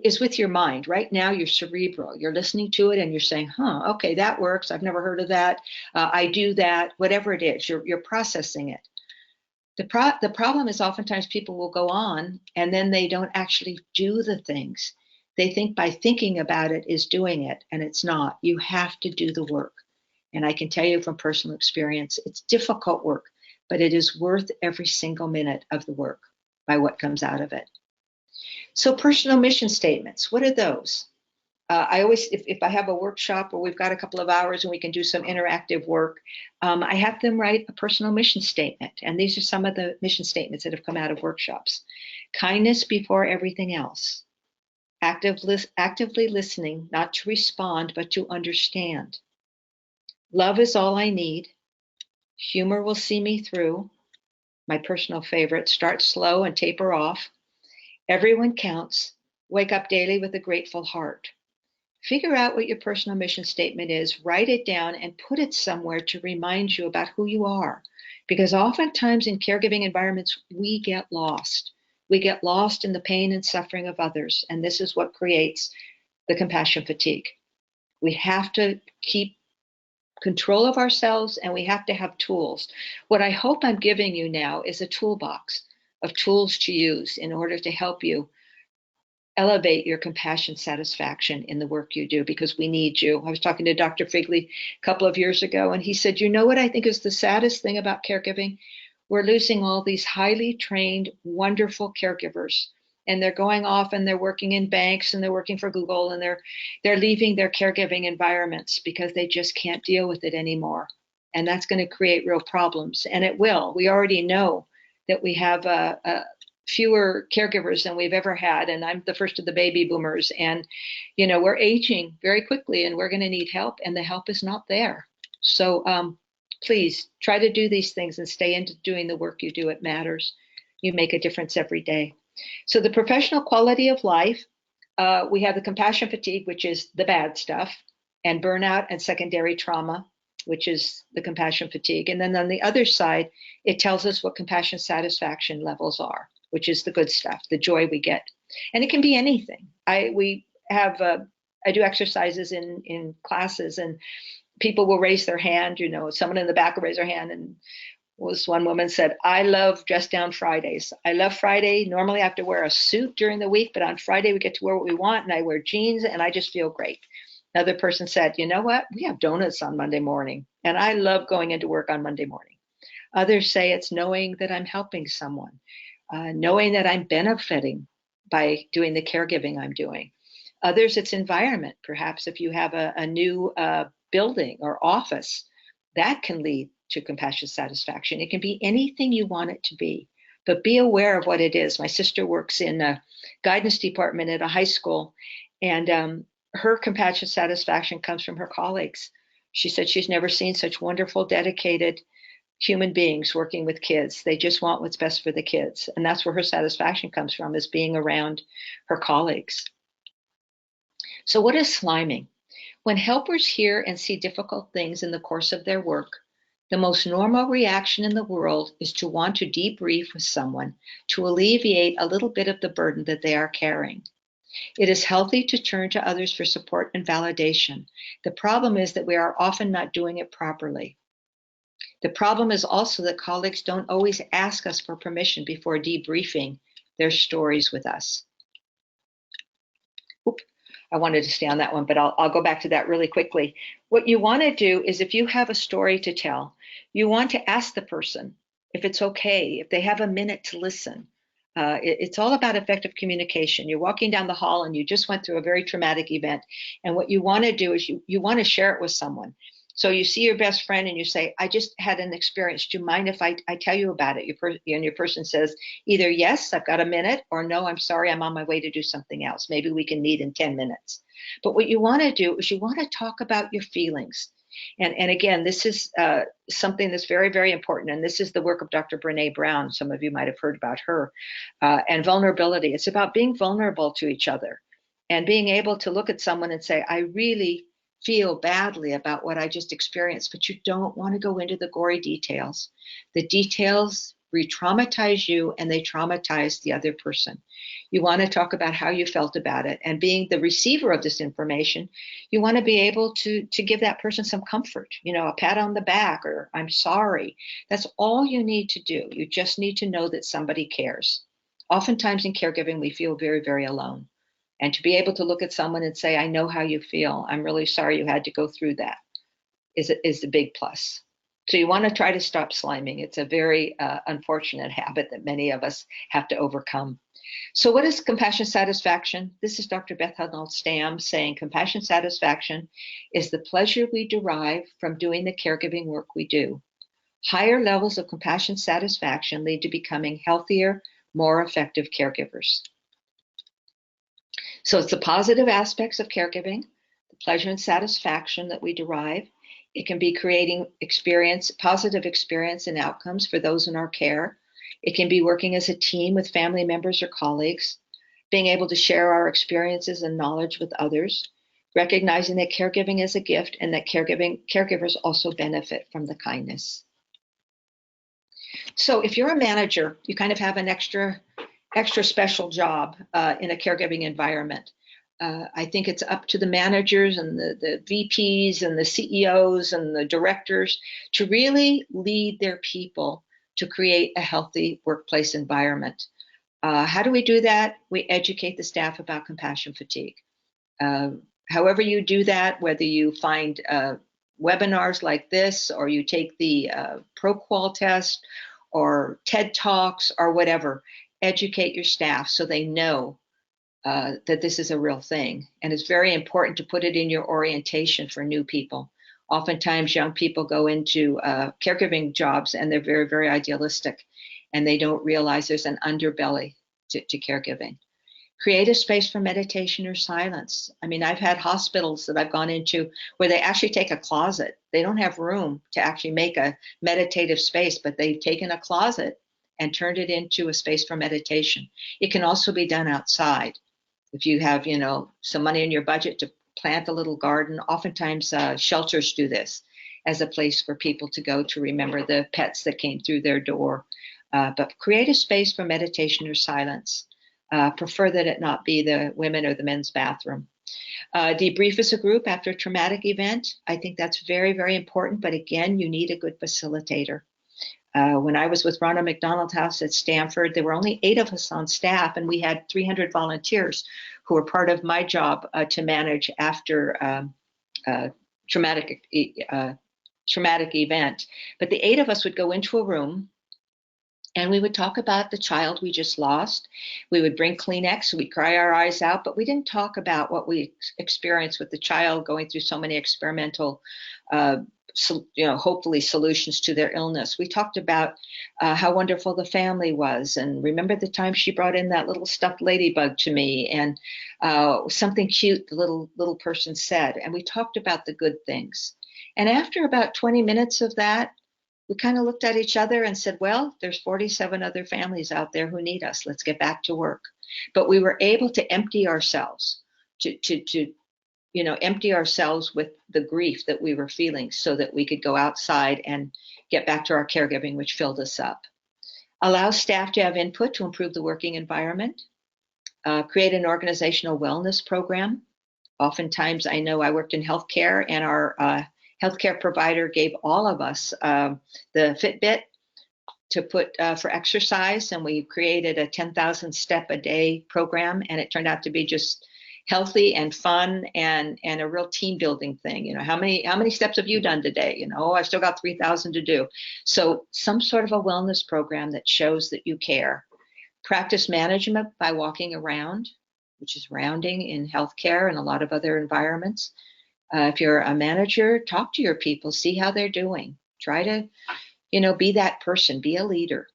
is with your mind. Right now, you're cerebral. You're listening to it and you're saying, huh, okay, that works. I've never heard of that. I do that, whatever it is, you're processing it. The problem is oftentimes people will go on and then they don't actually do the things. They think by thinking about it is doing it, and it's not. You have to do the work. And I can tell you from personal experience, it's difficult work, but it is worth every single minute of the work by what comes out of it. So personal mission statements, what are those? I always, if I have a workshop or we've got a couple of hours and we can do some interactive work, I have them write a personal mission statement. And these are some of the mission statements that have come out of workshops. Kindness before everything else. Actively listening, not to respond, but to understand. Love is all I need. Humor will see me through. My personal favorite, start slow and taper off. Everyone counts. Wake up daily with a grateful heart. Figure out what your personal mission statement is, write it down, and put it somewhere to remind you about who you are. Because oftentimes in caregiving environments, we get lost. We get lost in the pain and suffering of others, and this is what creates the compassion fatigue. We have to keep control of ourselves, and we have to have tools. What I hope I'm giving you now is a toolbox of tools to use in order to help you elevate your compassion satisfaction in the work you do, because we need you. I was talking to Dr. Figley a couple of years ago, and he said, you know what I think is the saddest thing about caregiving? We're losing all these highly trained, wonderful caregivers, and they're going off and they're working in banks and they're working for Google, and they're leaving their caregiving environments because they just can't deal with it anymore. And that's going to create real problems, and it will. We already know that we have fewer caregivers than we've ever had, and I'm the first of the baby boomers, and we're aging very quickly and we're going to need help, and the help is not there. So please try to do these things and stay into doing the work you do. It matters. You make a difference every day. So the professional quality of life, we have the compassion fatigue, which is the bad stuff, and burnout and secondary trauma, which is the compassion fatigue. And then on the other side, it tells us what compassion satisfaction levels are, which is the good stuff, the joy we get. And it can be anything. I do exercises in classes, and people will raise their hand. Someone in the back will raise their hand, and one woman said, I love dress down Fridays. I love Friday. Normally I have to wear a suit during the week, but on Friday we get to wear what we want, and I wear jeans and I just feel great. Another person said, you know what? We have donuts on Monday morning, and I love going into work on Monday morning. Others say it's knowing that I'm helping someone. Knowing that I'm benefiting by doing the caregiving I'm doing. Others, it's environment. Perhaps if you have a new building or office, that can lead to compassion satisfaction. It can be anything you want it to be, but be aware of what it is. My sister works in a guidance department at a high school, and her compassion satisfaction comes from her colleagues. She said she's never seen such wonderful, dedicated human beings working with kids. They just want what's best for the kids. And that's where her satisfaction comes from, is being around her colleagues. So what is sliming? When helpers hear and see difficult things in the course of their work, the most normal reaction in the world is to want to debrief with someone to alleviate a little bit of the burden that they are carrying. It is healthy to turn to others for support and validation. The problem is that we are often not doing it properly. The problem is also that colleagues don't always ask us for permission before debriefing their stories with us. Oop, I wanted to stay on that one, but I'll go back to that really quickly. What you want to do is, if you have a story to tell, you want to ask the person if it's okay, if they have a minute to listen. It's all about effective communication. You're walking down the hall and you just went through a very traumatic event. And what you want to do is you want to share it with someone. So you see your best friend and you say, I just had an experience. Do you mind if I tell you about it? And your person says either, yes, I've got a minute, or no, I'm sorry, I'm on my way to do something else. Maybe we can meet in 10 minutes. But what you want to do is you want to talk about your feelings. And again, this is something that's very, very important. And this is the work of Dr. Brene Brown. Some of you might have heard about her. And vulnerability. It's about being vulnerable to each other and being able to look at someone and say, I really feel badly about what I just experienced, but you don't want to go into the gory details. The details re-traumatize you and they traumatize the other person. You want to talk about how you felt about it. And being the receiver of this information, you want to be able to give that person some comfort, a pat on the back or I'm sorry. That's all you need to do. You just need to know that somebody cares. Oftentimes in caregiving, we feel very, very alone. And to be able to look at someone and say, I know how you feel. I'm really sorry you had to go through that is a big plus. So you want to try to stop sliming. It's a very unfortunate habit that many of us have to overcome. So what is compassion satisfaction? This is Dr. Beth Hudnall-Stamm saying compassion satisfaction is the pleasure we derive from doing the caregiving work we do. Higher levels of compassion satisfaction lead to becoming healthier, more effective caregivers. So it's the positive aspects of caregiving, the pleasure and satisfaction that we derive. It can be creating positive experience and outcomes for those in our care. It can be working as a team with family members or colleagues, being able to share our experiences and knowledge with others, recognizing that caregiving is a gift and that caregivers also benefit from the kindness. So if you're a manager, you kind of have an extra special job in a caregiving environment. I think it's up to the managers and the VPs and the CEOs and the directors to really lead their people to create a healthy workplace environment. How do we do that? We educate the staff about compassion fatigue. However you do that, whether you find webinars like this, or you take the ProQual test, or TED Talks, or whatever, educate your staff so they know that this is a real thing. And it's very important to put it in your orientation for new people. Oftentimes, young people go into caregiving jobs and they're very, very idealistic, and they don't realize there's an underbelly to caregiving. Create a space for meditation or silence. I mean, I've had hospitals that I've gone into where they actually take a closet. They don't have room to actually make a meditative space, but they've taken a closet and turned it into a space for meditation. It can also be done outside. If you have, some money in your budget to plant a little garden, oftentimes shelters do this as a place for people to go to remember the pets that came through their door. But create a space for meditation or silence. Prefer that it not be the women or the men's bathroom. Debrief as a group after a traumatic event. I think that's very, very important. But again, you need a good facilitator. When I was with Ronald McDonald House at Stanford, there were only 8 of us on staff, and we had 300 volunteers who were part of my job to manage after traumatic event. But the 8 of us would go into a room, and we would talk about the child we just lost. We would bring Kleenex, we'd cry our eyes out, but we didn't talk about what we experienced with the child going through so many experimental hopefully solutions to their illness. We talked about how wonderful the family was, and remember the time she brought in that little stuffed ladybug to me, and something cute the little person said, and we talked about the good things. And after about 20 minutes of that, we kind of looked at each other and said, well, there's 47 other families out there who need us. Let's get back to work. But we were able to empty ourselves, empty ourselves with the grief that we were feeling so that we could go outside and get back to our caregiving, which filled us up. Allow staff to have input to improve the working environment. Create an organizational wellness program. Oftentimes, I know I worked in healthcare, and our healthcare provider gave all of us the Fitbit to put for exercise, and we created a 10,000 step a day program, and it turned out to be just healthy and fun and a real team building thing. How many steps have you done today? I've still got 3,000 to do. So some sort of a wellness program that shows that you care. Practice management by walking around, which is rounding in healthcare and a lot of other environments. If you're a manager, talk to your people, see how they're doing. Try to, be that person, be a leader.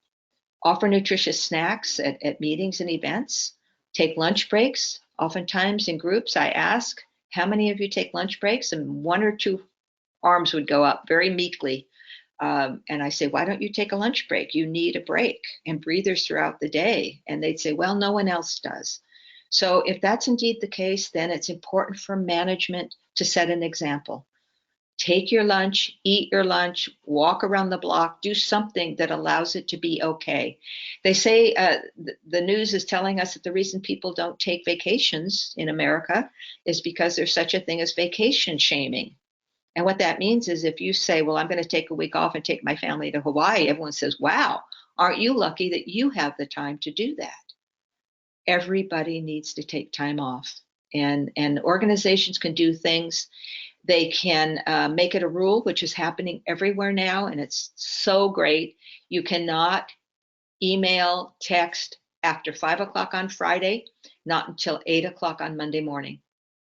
Offer nutritious snacks at meetings and events. Take lunch breaks. Oftentimes in groups, I ask, how many of you take lunch breaks? And 1 or 2 arms would go up very meekly. And I say, why don't you take a lunch break? You need a break, and breathers throughout the day. And they'd say, well, no one else does. So if that's indeed the case, then it's important for management to set an example. Take your lunch, eat your lunch, walk around the block, do something that allows it to be okay. They say the news is telling us that the reason people don't take vacations in America is because there's such a thing as vacation shaming. And what that means is if you say, well, I'm going to take a week off and take my family to Hawaii, everyone says, wow, aren't you lucky that you have the time to do that? Everybody needs to take time off. And organizations can do things. They can make it a rule, which is happening everywhere now, and it's so great. You cannot email, text after 5 o'clock on Friday, not until 8 o'clock on Monday morning.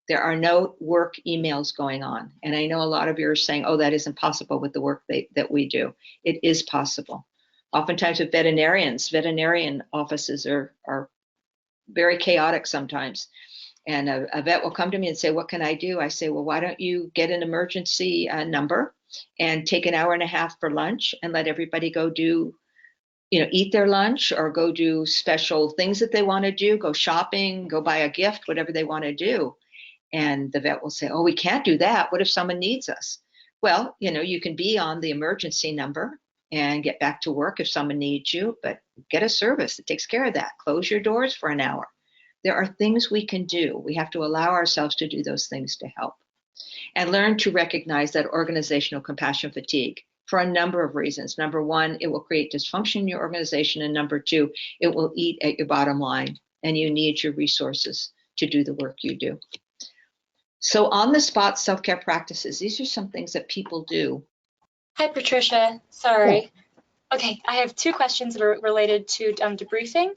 There are no work emails going on. And I know a lot of you are saying, oh, that isn't possible with the work that we do. It is possible. Oftentimes with veterinarian offices are very chaotic sometimes. And a vet will come to me and say, what can I do? I say, well, why don't you get an emergency number and take an hour and a half for lunch and let everybody go do, eat their lunch or go do special things that they want to do, go shopping, go buy a gift, whatever they want to do. And the vet will say, oh, we can't do that. What if someone needs us? Well, you can be on the emergency number and get back to work if someone needs you, but get a service that takes care of that. Close your doors for an hour. There are things we can do. We have to allow ourselves to do those things to help and learn to recognize that organizational compassion fatigue for a number of reasons. Number one, it will create dysfunction in your organization. And number two, it will eat at your bottom line and you need your resources to do the work you do. So on the spot self-care practices, these are some things that people do. Hi, Patricia. Sorry. Okay, I have two questions that are related to debriefing.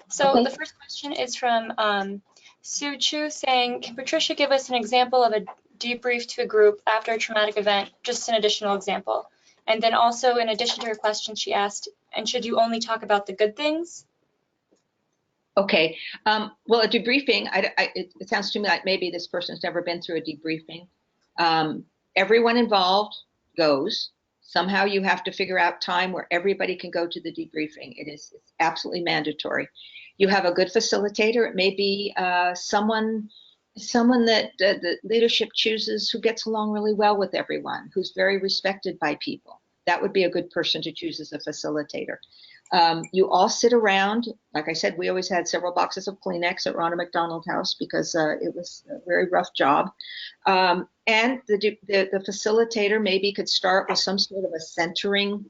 So Okay. The first question is from Sue Chu saying, can Patricia give us an example of a debrief to a group after a traumatic event, just an additional example? And then also in addition to her question, she asked, and should you only talk about the good things? Okay. Well, a debriefing, it sounds to me like maybe this person's never been through a debriefing. Everyone involved goes. Somehow you have to figure out time where everybody can go to the debriefing. It's absolutely mandatory. You have a good facilitator. It may be someone that the leadership chooses who gets along really well with everyone, who's very respected by people. That would be a good person to choose as a facilitator. You all sit around. Like I said, we always had several boxes of Kleenex at Ronald McDonald House because it was a very rough job. And the facilitator maybe could start with some sort of a centering,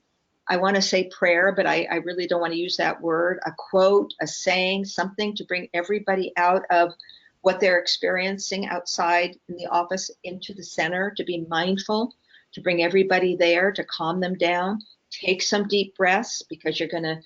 I want to say prayer, but I really don't want to use that word, a quote, a saying, something to bring everybody out of what they're experiencing outside in the office into the center, to be mindful, to bring everybody there, to calm them down. Take some deep breaths because you're going to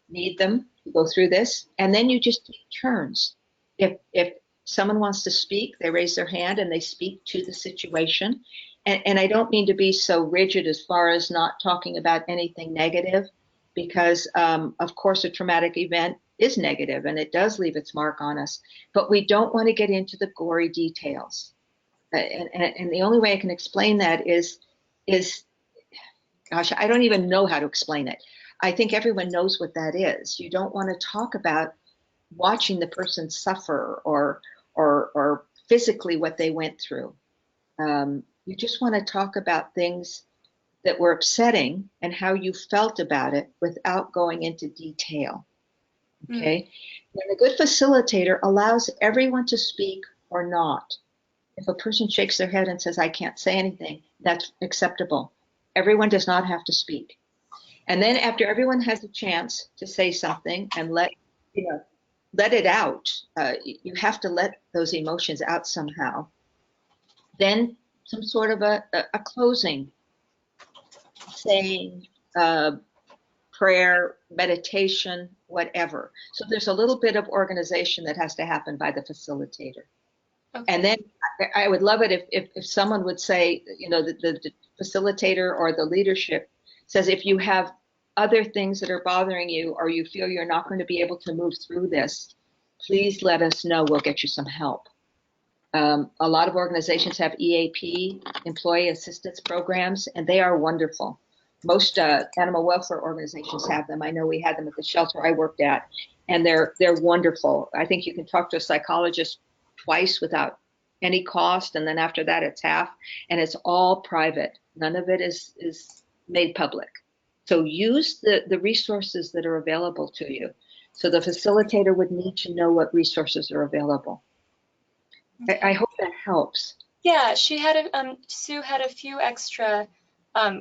need them to go through this. And then you just take turns. If someone wants to speak, they raise their hand and they speak to the situation. And I don't mean to be so rigid as far as not talking about anything negative, because of course a traumatic event is negative and it does leave its mark on us. But we don't want to get into the gory details. And the only way I can explain that is gosh, I don't even know how to explain it. I think everyone knows what that is. You don't want to talk about watching the person suffer or physically what they went through. You just want to talk about things that were upsetting and how you felt about it without going into detail. Okay? And a good facilitator allows everyone to speak or not. If a person shakes their head and says, I can't say anything, that's acceptable. Everyone does not have to speak. And then after everyone has a chance to say something and let it out, you have to let those emotions out somehow. Then some sort of a closing, saying, prayer, meditation, whatever. So there's a little bit of organization that has to happen by the facilitator. Okay. And then I would love it if someone would say, the facilitator or the leadership says, if you have other things that are bothering you or you feel you're not going to be able to move through this, please let us know. We'll get you some help. A lot of organizations have EAP, employee assistance programs, and they are wonderful. Most animal welfare organizations have them. I know we had them at the shelter I worked at, and they're wonderful. I think you can talk to a psychologist twice without any cost, and then after that it's half, and it's all private. None of it is made public. So use the resources that are available to you. So the facilitator would need to know what resources are available. Okay. I hope that helps. Yeah, Sue had a few extra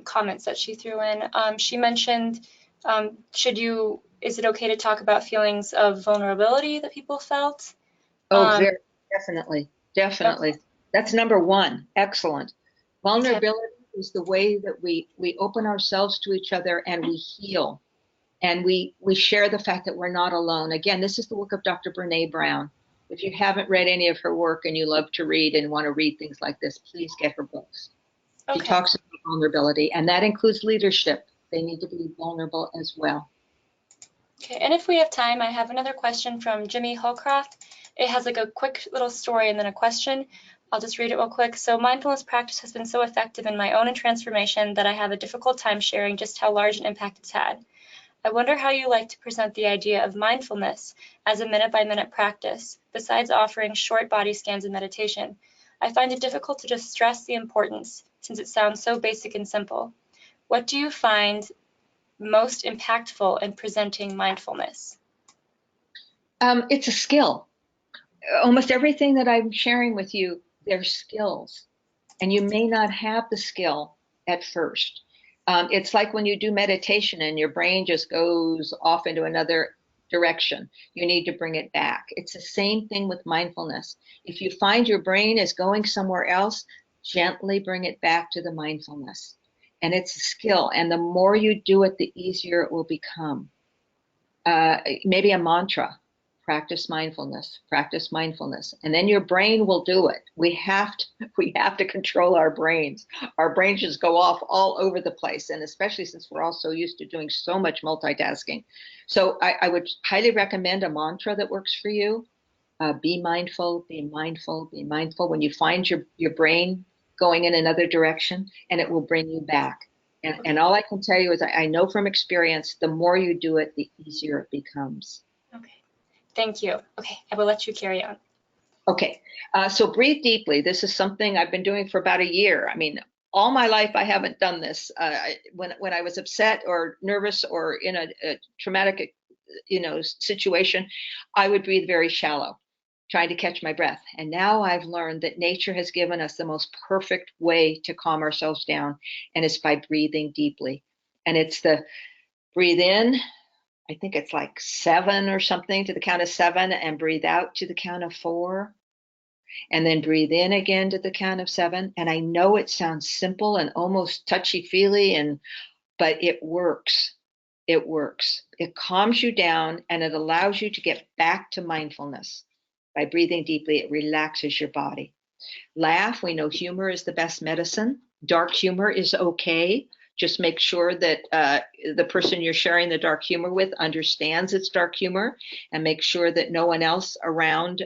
comments that she threw in. She mentioned, is it okay to talk about feelings of vulnerability that people felt? Oh, Um, very definitely, okay, definitely. That's number one. Excellent. okay, Vulnerability is the way that we open ourselves to each other and we heal, and we share the fact that we're not alone. Again, this is the work of Dr. Brene Brown. If you haven't read any of her work and you love to read and want to read things like this, please get her books. She okay. talks about vulnerability, and that includes leadership. They need to be vulnerable as well. Okay, and if we have time, I have another question from Jimmy Holcroft. It has like a quick little story and then a question. I'll just read it real quick. So mindfulness practice has been so effective in my own transformation that I have a difficult time sharing just how large an impact it's had. I wonder how you like to present the idea of mindfulness as a minute-by-minute practice, besides offering short body scans and meditation. I find it difficult to just stress the importance, since it sounds so basic and simple. What do you find most impactful in presenting mindfulness? It's a skill. Almost everything that I'm sharing with you, they're skills. And you may not have the skill at first. It's like when you do meditation and your brain just goes off into another direction. You need to bring it back. It's the same thing with mindfulness. If you find your brain is going somewhere else, gently bring it back to the mindfulness. And it's a skill. And the more you do it, the easier it will become. Maybe a mantra: practice mindfulness, and then your brain will do it. We have to control our brains. Our brains just go off all over the place, and especially since we're all so used to doing so much multitasking. So I would highly recommend a mantra that works for you. Be mindful, be mindful, be mindful. When you find your brain going in another direction, and it will bring you back. And all I can tell you is I know from experience, the more you do it, the easier it becomes. Okay, thank you. Okay, I will let you carry on. Okay, so breathe deeply. This is something I've been doing for about a year. I mean, all my life I haven't done this. When I was upset or nervous or in a traumatic, situation, I would breathe very shallow, trying to catch my breath. And now I've learned that nature has given us the most perfect way to calm ourselves down, and it's by breathing deeply. And it's the breathe in, I think it's like 7 or something, to the count of 7, and breathe out to the count of 4, and then breathe in again to the count of 7. And I know it sounds simple and almost touchy-feely, but it works. It works. It calms you down and it allows you to get back to mindfulness. By breathing deeply, it relaxes your body. Laugh. We know humor is the best medicine. Dark humor is okay. Just make sure that the person you're sharing the dark humor with understands it's dark humor, and make sure that no one else around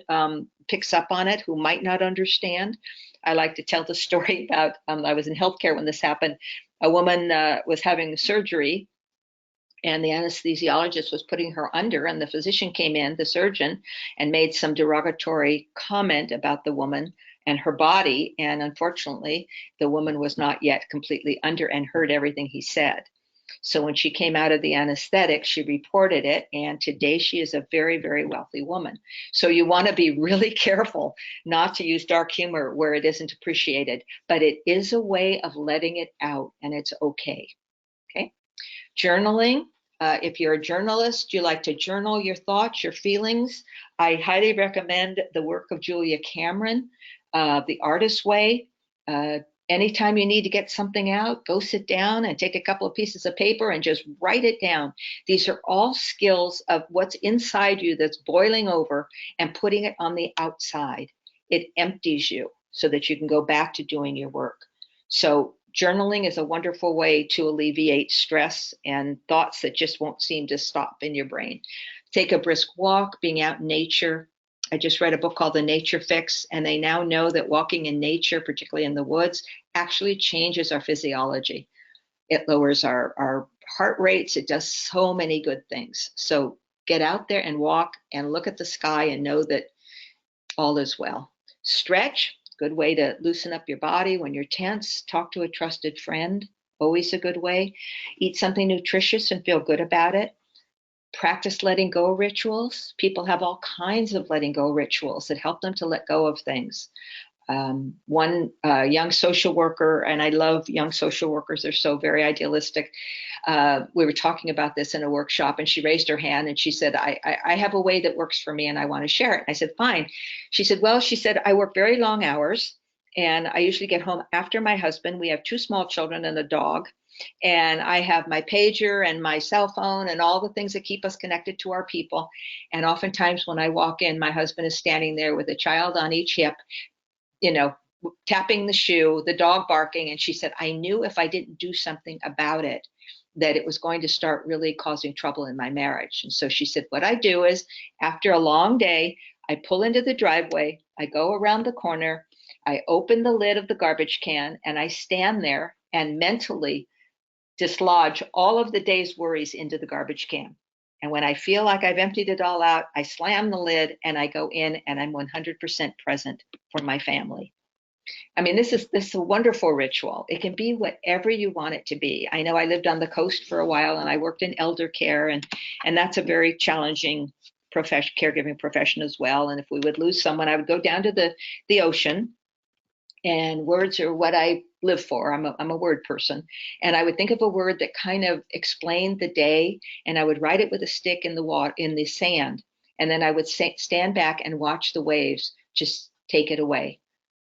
picks up on it who might not understand. I like to tell the story about I was in healthcare when this happened. A woman was having surgery, and the anesthesiologist was putting her under, and the physician came in, the surgeon, and made some derogatory comment about the woman and her body. And unfortunately, the woman was not yet completely under and heard everything he said. So when she came out of the anesthetic, she reported it, and today she is a very, very wealthy woman. So you want to be really careful not to use dark humor where it isn't appreciated, but it is a way of letting it out, and it's okay. Okay. Journaling. If you're a journalist, you like to journal your thoughts, your feelings, I highly recommend the work of Julia Cameron, The Artist's Way. Anytime you need to get something out, go sit down and take a couple of pieces of paper and just write it down. These are all skills of what's inside you that's boiling over and putting it on the outside. It empties you so that you can go back to doing your work. So journaling is a wonderful way to alleviate stress and thoughts that just won't seem to stop in your brain. Take a brisk walk, being out in nature. I just read a book called The Nature Fix, and they now know that walking in nature, particularly in the woods, actually changes our physiology. It lowers our heart rates. It does so many good things. So get out there and walk and look at the sky and know that all is well. Stretch. Good way to loosen up your body when you're tense. Talk to a trusted friend, always a good way. Eat something nutritious and feel good about it. Practice letting go rituals. People have all kinds of letting go rituals that help them to let go of things. One young social worker, and I love young social workers, they're so very idealistic. We were talking about this in a workshop, and she raised her hand and she said, I have a way that works for me and I want to share it. I said, fine. She said, well, she said, I work very long hours and I usually get home after my husband. We have two small children and a dog. And I have my pager and my cell phone and all the things that keep us connected to our people. And oftentimes when I walk in, my husband is standing there with a child on each hip, you know, tapping the shoe, the dog barking. And she said, I knew if I didn't do something about it, that it was going to start really causing trouble in my marriage. And so she said, what I do is after a long day, I pull into the driveway, I go around the corner, I open the lid of the garbage can, and I stand there and mentally dislodge all of the day's worries into the garbage can. And when I feel like I've emptied it all out, I slam the lid and I go in and I'm 100% present for my family. I mean, this is a wonderful ritual. It can be whatever you want it to be. I know I lived on the coast for a while and I worked in elder care, and that's a very challenging caregiving profession as well. And if we would lose someone, I would go down to the ocean, and words are what I live for. I'm a word person, and I would think of a word that kind of explained the day, and I would write it with a stick in the water, in the sand, and then I would stand back and watch the waves just take it away,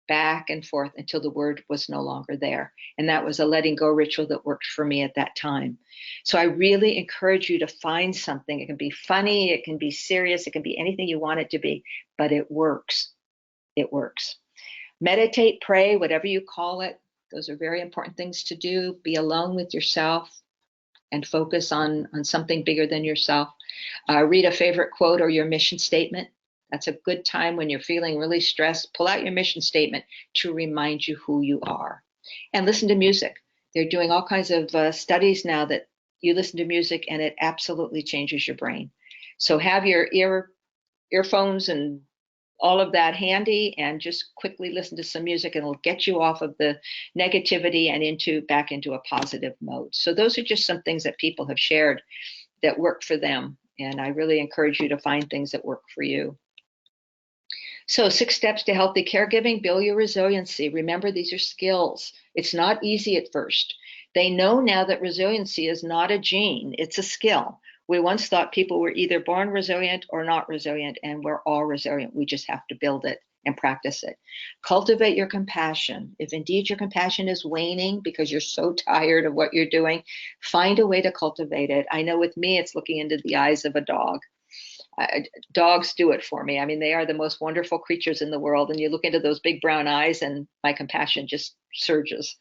back and forth until the word was no longer there. And that was a letting go ritual that worked for me at that time. So I really encourage you to find something. It can be funny, it can be serious, it can be anything you want it to be, but it works. It works. Meditate, pray, whatever you call it. Those are very important things to do. Be alone with yourself and focus on something bigger than yourself. Read a favorite quote or your mission statement. That's a good time when you're feeling really stressed. Pull out your mission statement to remind you who you are. And listen to music. They're doing all kinds of studies now that you listen to music and it absolutely changes your brain. So have your earphones and all of that handy and just quickly listen to some music and it'll get you off of the negativity and back into a positive mode. So those are just some things that people have shared that work for them. And I really encourage you to find things that work for you. So 6 steps to healthy caregiving: build your resiliency. Remember, these are skills. It's not easy at first. They know now that resiliency is not a gene, it's a skill. We once thought people were either born resilient or not resilient, and we're all resilient. We just have to build it and practice it. Cultivate your compassion. If indeed your compassion is waning because you're so tired of what you're doing, find a way to cultivate it. I know with me, it's looking into the eyes of a dog. Dogs do it for me. I mean, they are the most wonderful creatures in the world. And you look into those big brown eyes and my compassion just surges.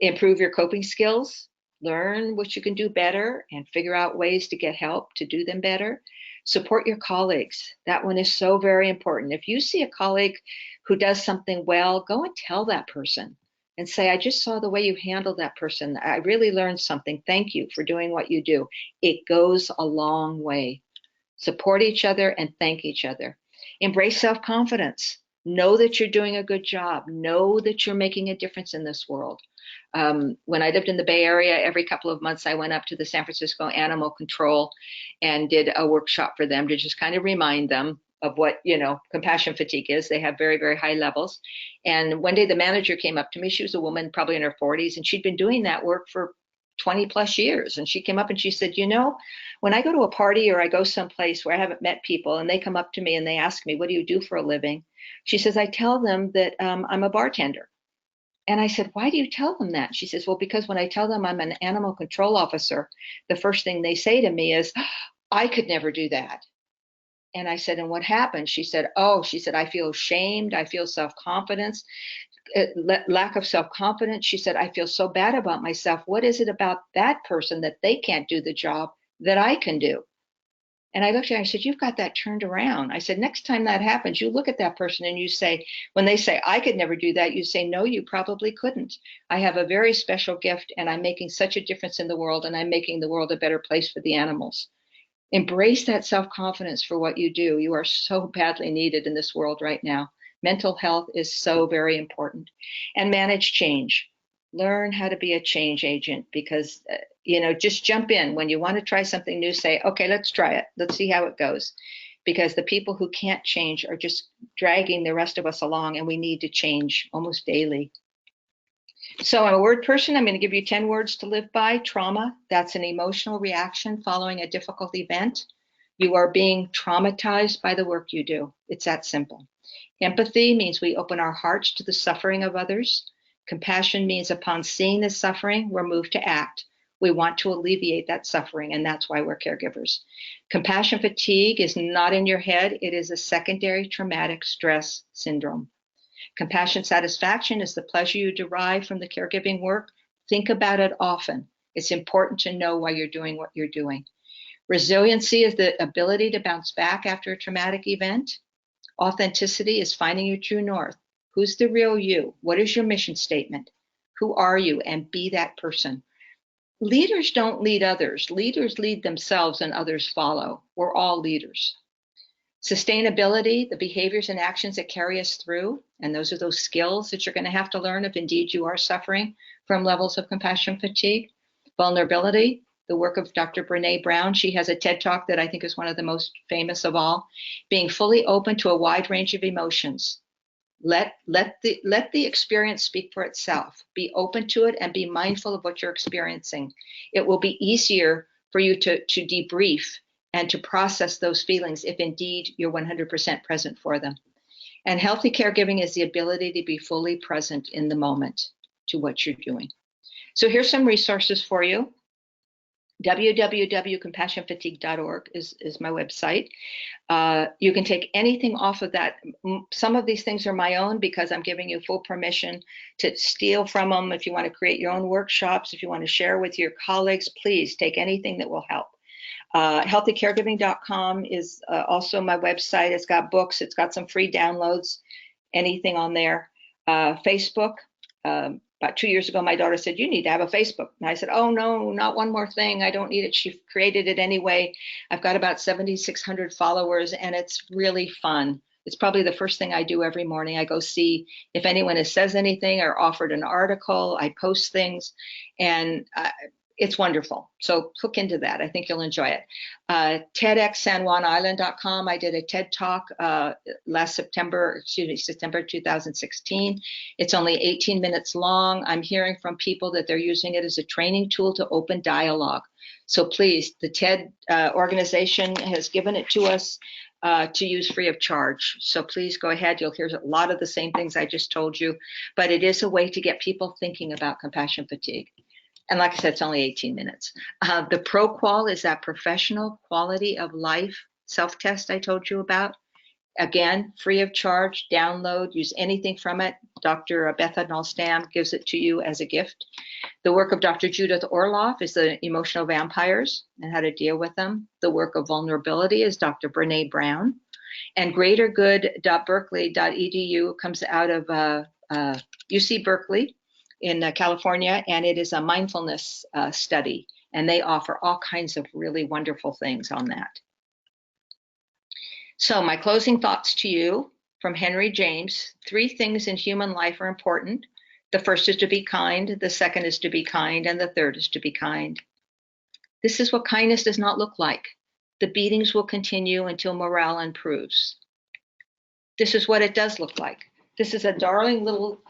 Improve your coping skills. Learn what you can do better and figure out ways to get help to do them better. Support your colleagues. That one is so very important. If you see a colleague who does something well, go and tell that person and say, I just saw the way you handled that person. I really learned something. Thank you for doing what you do. It goes a long way. Support each other and thank each other. Embrace self-confidence. Know that you're doing a good job. Know that you're making a difference in this world. When I lived in the Bay Area, every couple of months I went up to the San Francisco Animal Control and did a workshop for them to just kind of remind them of what, compassion fatigue is. They have very, very high levels. And one day the manager came up to me. She was a woman, probably in her 40s, and she'd been doing that work for 20 plus years. And she came up and she said, when I go to a party or I go someplace where I haven't met people and they come up to me and they ask me, what do you do for a living? She says, I tell them that I'm a bartender. And I said, why do you tell them that? She says, well, because when I tell them I'm an animal control officer, the first thing they say to me is, I could never do that. And I said, and what happened? She said, I feel ashamed. I feel self-confidence, lack of self-confidence. She said, I feel so bad about myself. What is it about that person that they can't do the job that I can do? And I looked at her and I said, you've got that turned around. I said, next time that happens, you look at that person and you say, when they say, I could never do that, you say, no, you probably couldn't. I have a very special gift and I'm making such a difference in the world and I'm making the world a better place for the animals. Embrace that self-confidence for what you do. You are so badly needed in this world right now. Mental health is so very important. And manage change. Learn how to be a change agent because, just jump in. When you want to try something new, say, okay, let's try it. Let's see how it goes. Because the people who can't change are just dragging the rest of us along, and we need to change almost daily. So I'm a word person. I'm going to give you 10 words to live by. Trauma, that's an emotional reaction following a difficult event. You are being traumatized by the work you do. It's that simple. Empathy means we open our hearts to the suffering of others. Compassion means upon seeing the suffering, we're moved to act. We want to alleviate that suffering, and that's why we're caregivers. Compassion fatigue is not in your head. It is a secondary traumatic stress syndrome. Compassion satisfaction is the pleasure you derive from the caregiving work. Think about it often. It's important to know why you're doing what you're doing. Resiliency is the ability to bounce back after a traumatic event. Authenticity is finding your true north. Who's the real you? What is your mission statement? Who are you? And be that person. Leaders don't lead others. Leaders lead themselves and others follow. We're all leaders. Sustainability, the behaviors and actions that carry us through, and those are those skills that you're going to have to learn if indeed you are suffering from levels of compassion fatigue. Vulnerability, the work of Dr. Brene Brown. She has a TED Talk that I think is one of the most famous of all. Being fully open to a wide range of emotions. Let the experience speak for itself. Be open to it and be mindful of what you're experiencing. It will be easier for you to debrief and to process those feelings if indeed you're 100% present for them. And healthy caregiving is the ability to be fully present in the moment to what you're doing. So here's some resources for you. www.compassionfatigue.org is my website. You can take anything off of that. Some of these things are my own because I'm giving you full permission to steal from them. If you want to create your own workshops, if you want to share with your colleagues, please take anything that will help. Healthycaregiving.com is also my website. It's got books. It's got some free downloads, anything on there. Facebook. About 2 years ago, my daughter said, you need to have a Facebook. And I said, oh, no, not one more thing. I don't need it. She created it anyway. I've got about 7,600 followers, and it's really fun. It's probably the first thing I do every morning. I go see if anyone has says anything or offered an article. I post things, and it's wonderful. So hook into that. I think you'll enjoy it. TEDxSanJuanIsland.com. I did a TED Talk September 2016. It's only 18 minutes long. I'm hearing from people that they're using it as a training tool to open dialogue. So please, the TED organization has given it to us to use free of charge. So please go ahead. You'll hear a lot of the same things I just told you, but it is a way to get people thinking about compassion fatigue. And like I said, it's only 18 minutes. The ProQual is that professional quality of life self-test I told you about. Again, free of charge, download, use anything from it. Dr. Beth Nalstam gives it to you as a gift. The work of Dr. Judith Orloff is the emotional vampires and how to deal with them. The work of vulnerability is Dr. Brene Brown. And greatergood.berkeley.edu comes out of UC Berkeley in California, and it is a mindfulness study, and they offer all kinds of really wonderful things on that. So my closing thoughts to you from Henry James: 3 things in human life are important. The first is to be kind, the second is to be kind, and the third is to be kind. This is what kindness does not look like. The beatings will continue until morale improves. This is what it does look like. This is a darling little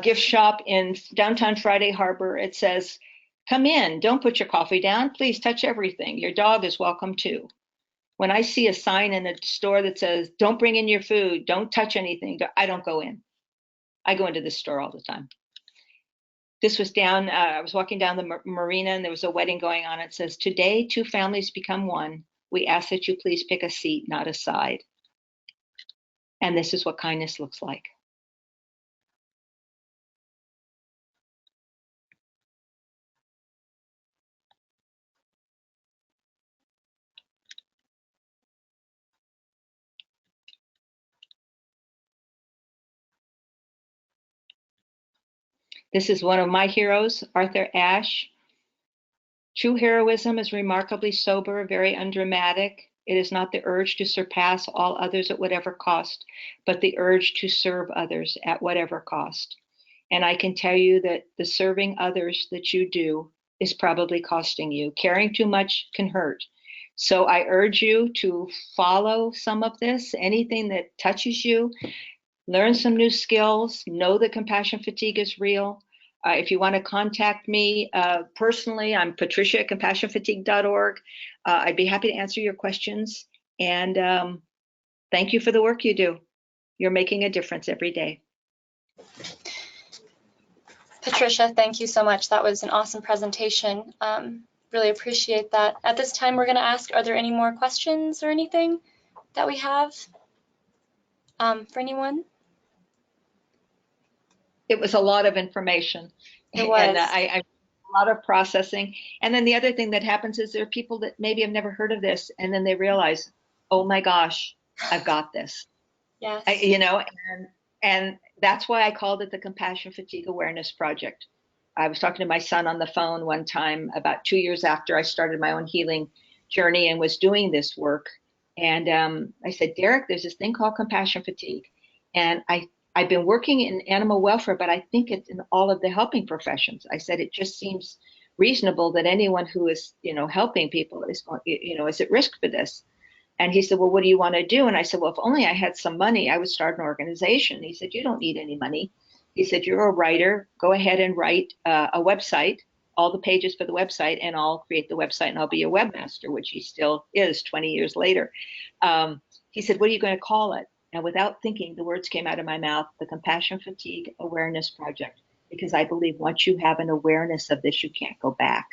gift shop in downtown Friday Harbor. It says, come in, don't put your coffee down, please touch everything. Your dog is welcome too. When I see a sign in a store that says, don't bring in your food, don't touch anything, I don't go in. I go into this store all the time. This was down, I was walking down the marina and there was a wedding going on. It says, today 2 families become one. We ask that you please pick a seat, not a side. And this is what kindness looks like. This is one of my heroes, Arthur Ashe. True heroism is remarkably sober, very undramatic. It is not the urge to surpass all others at whatever cost, but the urge to serve others at whatever cost. And I can tell you that the serving others that you do is probably costing you. Caring too much can hurt. So I urge you to follow some of this, anything that touches you, learn some new skills, know that compassion fatigue is real. If you want to contact me personally, I'm Patricia at compassionfatigue.org. I'd be happy to answer your questions. And thank you for the work you do. You're making a difference every day. Patricia, thank you so much. That was an awesome presentation. Really appreciate that. At this time, we're going to ask, are there any more questions or anything that we have for anyone? It was a lot of information. It was. And I a lot of processing. And then the other thing that happens is there are people that maybe have never heard of this, and then they realize, oh my gosh, I've got this. Yes. And that's why I called it the Compassion Fatigue Awareness Project. I was talking to my son on the phone one time about 2 years after I started my own healing journey and was doing this work. And I said, Derek, there's this thing called compassion fatigue. And I've been working in animal welfare, but I think it's in all of the helping professions. I said, it just seems reasonable that anyone who is, helping people is at risk for this. And he said, well, what do you want to do? And I said, well, if only I had some money, I would start an organization. He said, you don't need any money. He said, you're a writer. Go ahead and write a website, all the pages for the website, and I'll create the website and I'll be a webmaster, which he still is 20 years later. He said, what are you going to call it? And without thinking, the words came out of my mouth, the Compassion Fatigue Awareness Project, because I believe once you have an awareness of this, you can't go back.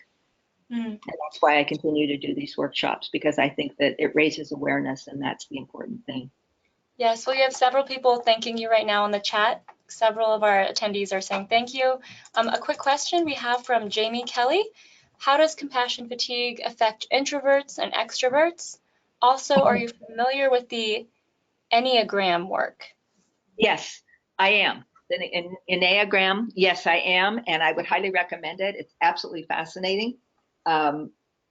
And that's why I continue to do these workshops, because I think that it raises awareness, and that's the important thing. Yes, well, you have several people thanking you right now in the chat. Several of our attendees are saying thank you. A quick question we have from Jamie Kelly. How does compassion fatigue affect introverts and extroverts? Also, are you familiar with the Enneagram work? Yes, I am. In Enneagram, yes, I am, and I would highly recommend it. It's absolutely fascinating.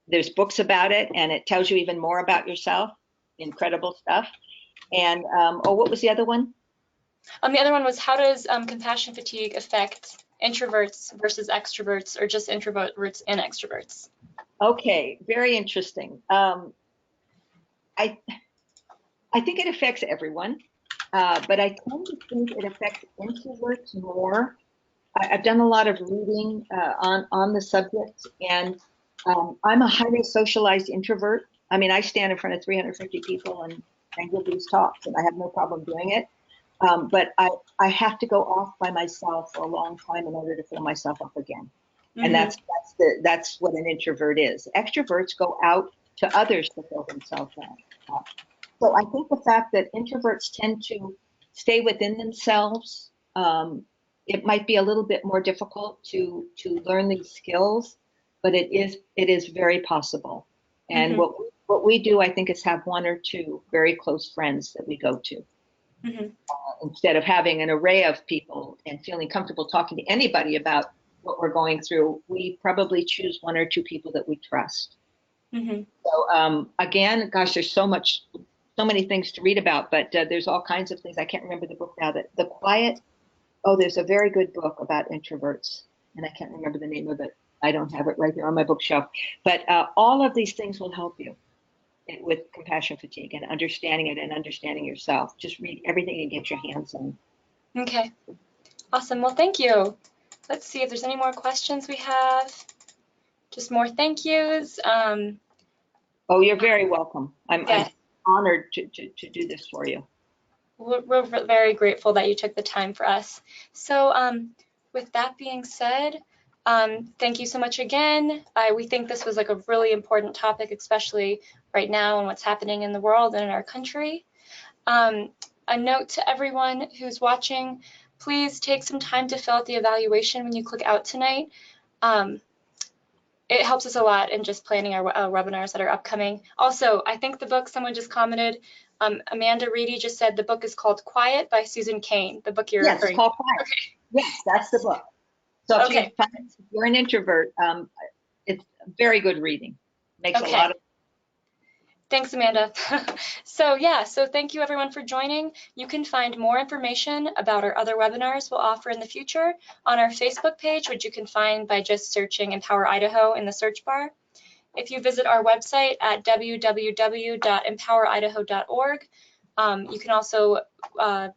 There's books about it, and it tells you even more about yourself. Incredible stuff. And what was the other one? The other one was, how does compassion fatigue affect introverts versus extroverts, or just introverts and extroverts? Okay, very interesting. I think it affects everyone, but I tend to think it affects introverts more. I've done a lot of reading on the subject, and I'm a highly socialized introvert. I mean, I stand in front of 350 people and give these talks, and I have no problem doing it. But I have to go off by myself for a long time in order to fill myself up again. And that's what an introvert is. Extroverts go out to others to fill themselves up. So I think the fact that introverts tend to stay within themselves, it might be a little bit more difficult to learn these skills, but it is very possible. And what we do, I think, is have one or two very close friends that we go to. Instead of having an array of people and feeling comfortable talking to anybody about what we're going through, we probably choose one or two people that we trust. So again, gosh, there's so many things to read about, but there's all kinds of things. I can't remember the book now. There's a very good book about introverts, and I can't remember the name of it. I don't have it right here on my bookshelf. But all of these things will help you with compassion fatigue and understanding it and understanding yourself. Just read everything and get your hands on. Okay, awesome. Well, thank you. Let's see if there's any more questions we have. Just more thank yous. Oh, you're very welcome. I'm honored to do this for you. We're very grateful that you took the time for us. So with that being said, thank you so much again. We think this was like a really important topic, especially right now and what's happening in the world and in our country. A note to everyone who's watching, please take some time to fill out the evaluation when you click out tonight. It helps us a lot in just planning our webinars that are upcoming. Also, I think the book, someone just commented, Amanda Reedy just said the book is called Quiet by Susan Cain, the book you're referring to. Yes, it's called Quiet. Okay. Yes, that's the book. So if you're an introvert, it's very good reading. Makes a lot of. Thanks, Amanda. So thank you everyone for joining. You can find more information about our other webinars we'll offer in the future on our Facebook page, which you can find by just searching Empower Idaho in the search bar. If you visit our website at www.empoweridaho.org, you can also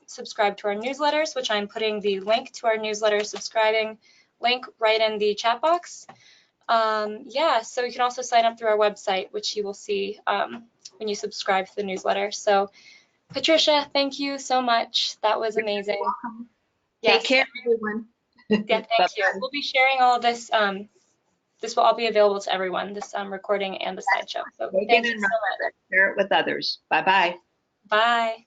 subscribe to our newsletters, which I'm putting the link to our newsletter subscribing link right in the chat box. So you can also sign up through our website, which you will see when you subscribe to the newsletter. So Patricia, thank you so much. That was amazing. You're welcome. Yes. Take care, everyone. Yeah, thank you. We'll be sharing all of this. This will all be available to everyone, this recording and the slideshow. So Take thank it you and so run with much. it. Share it with others. Bye-bye. Bye.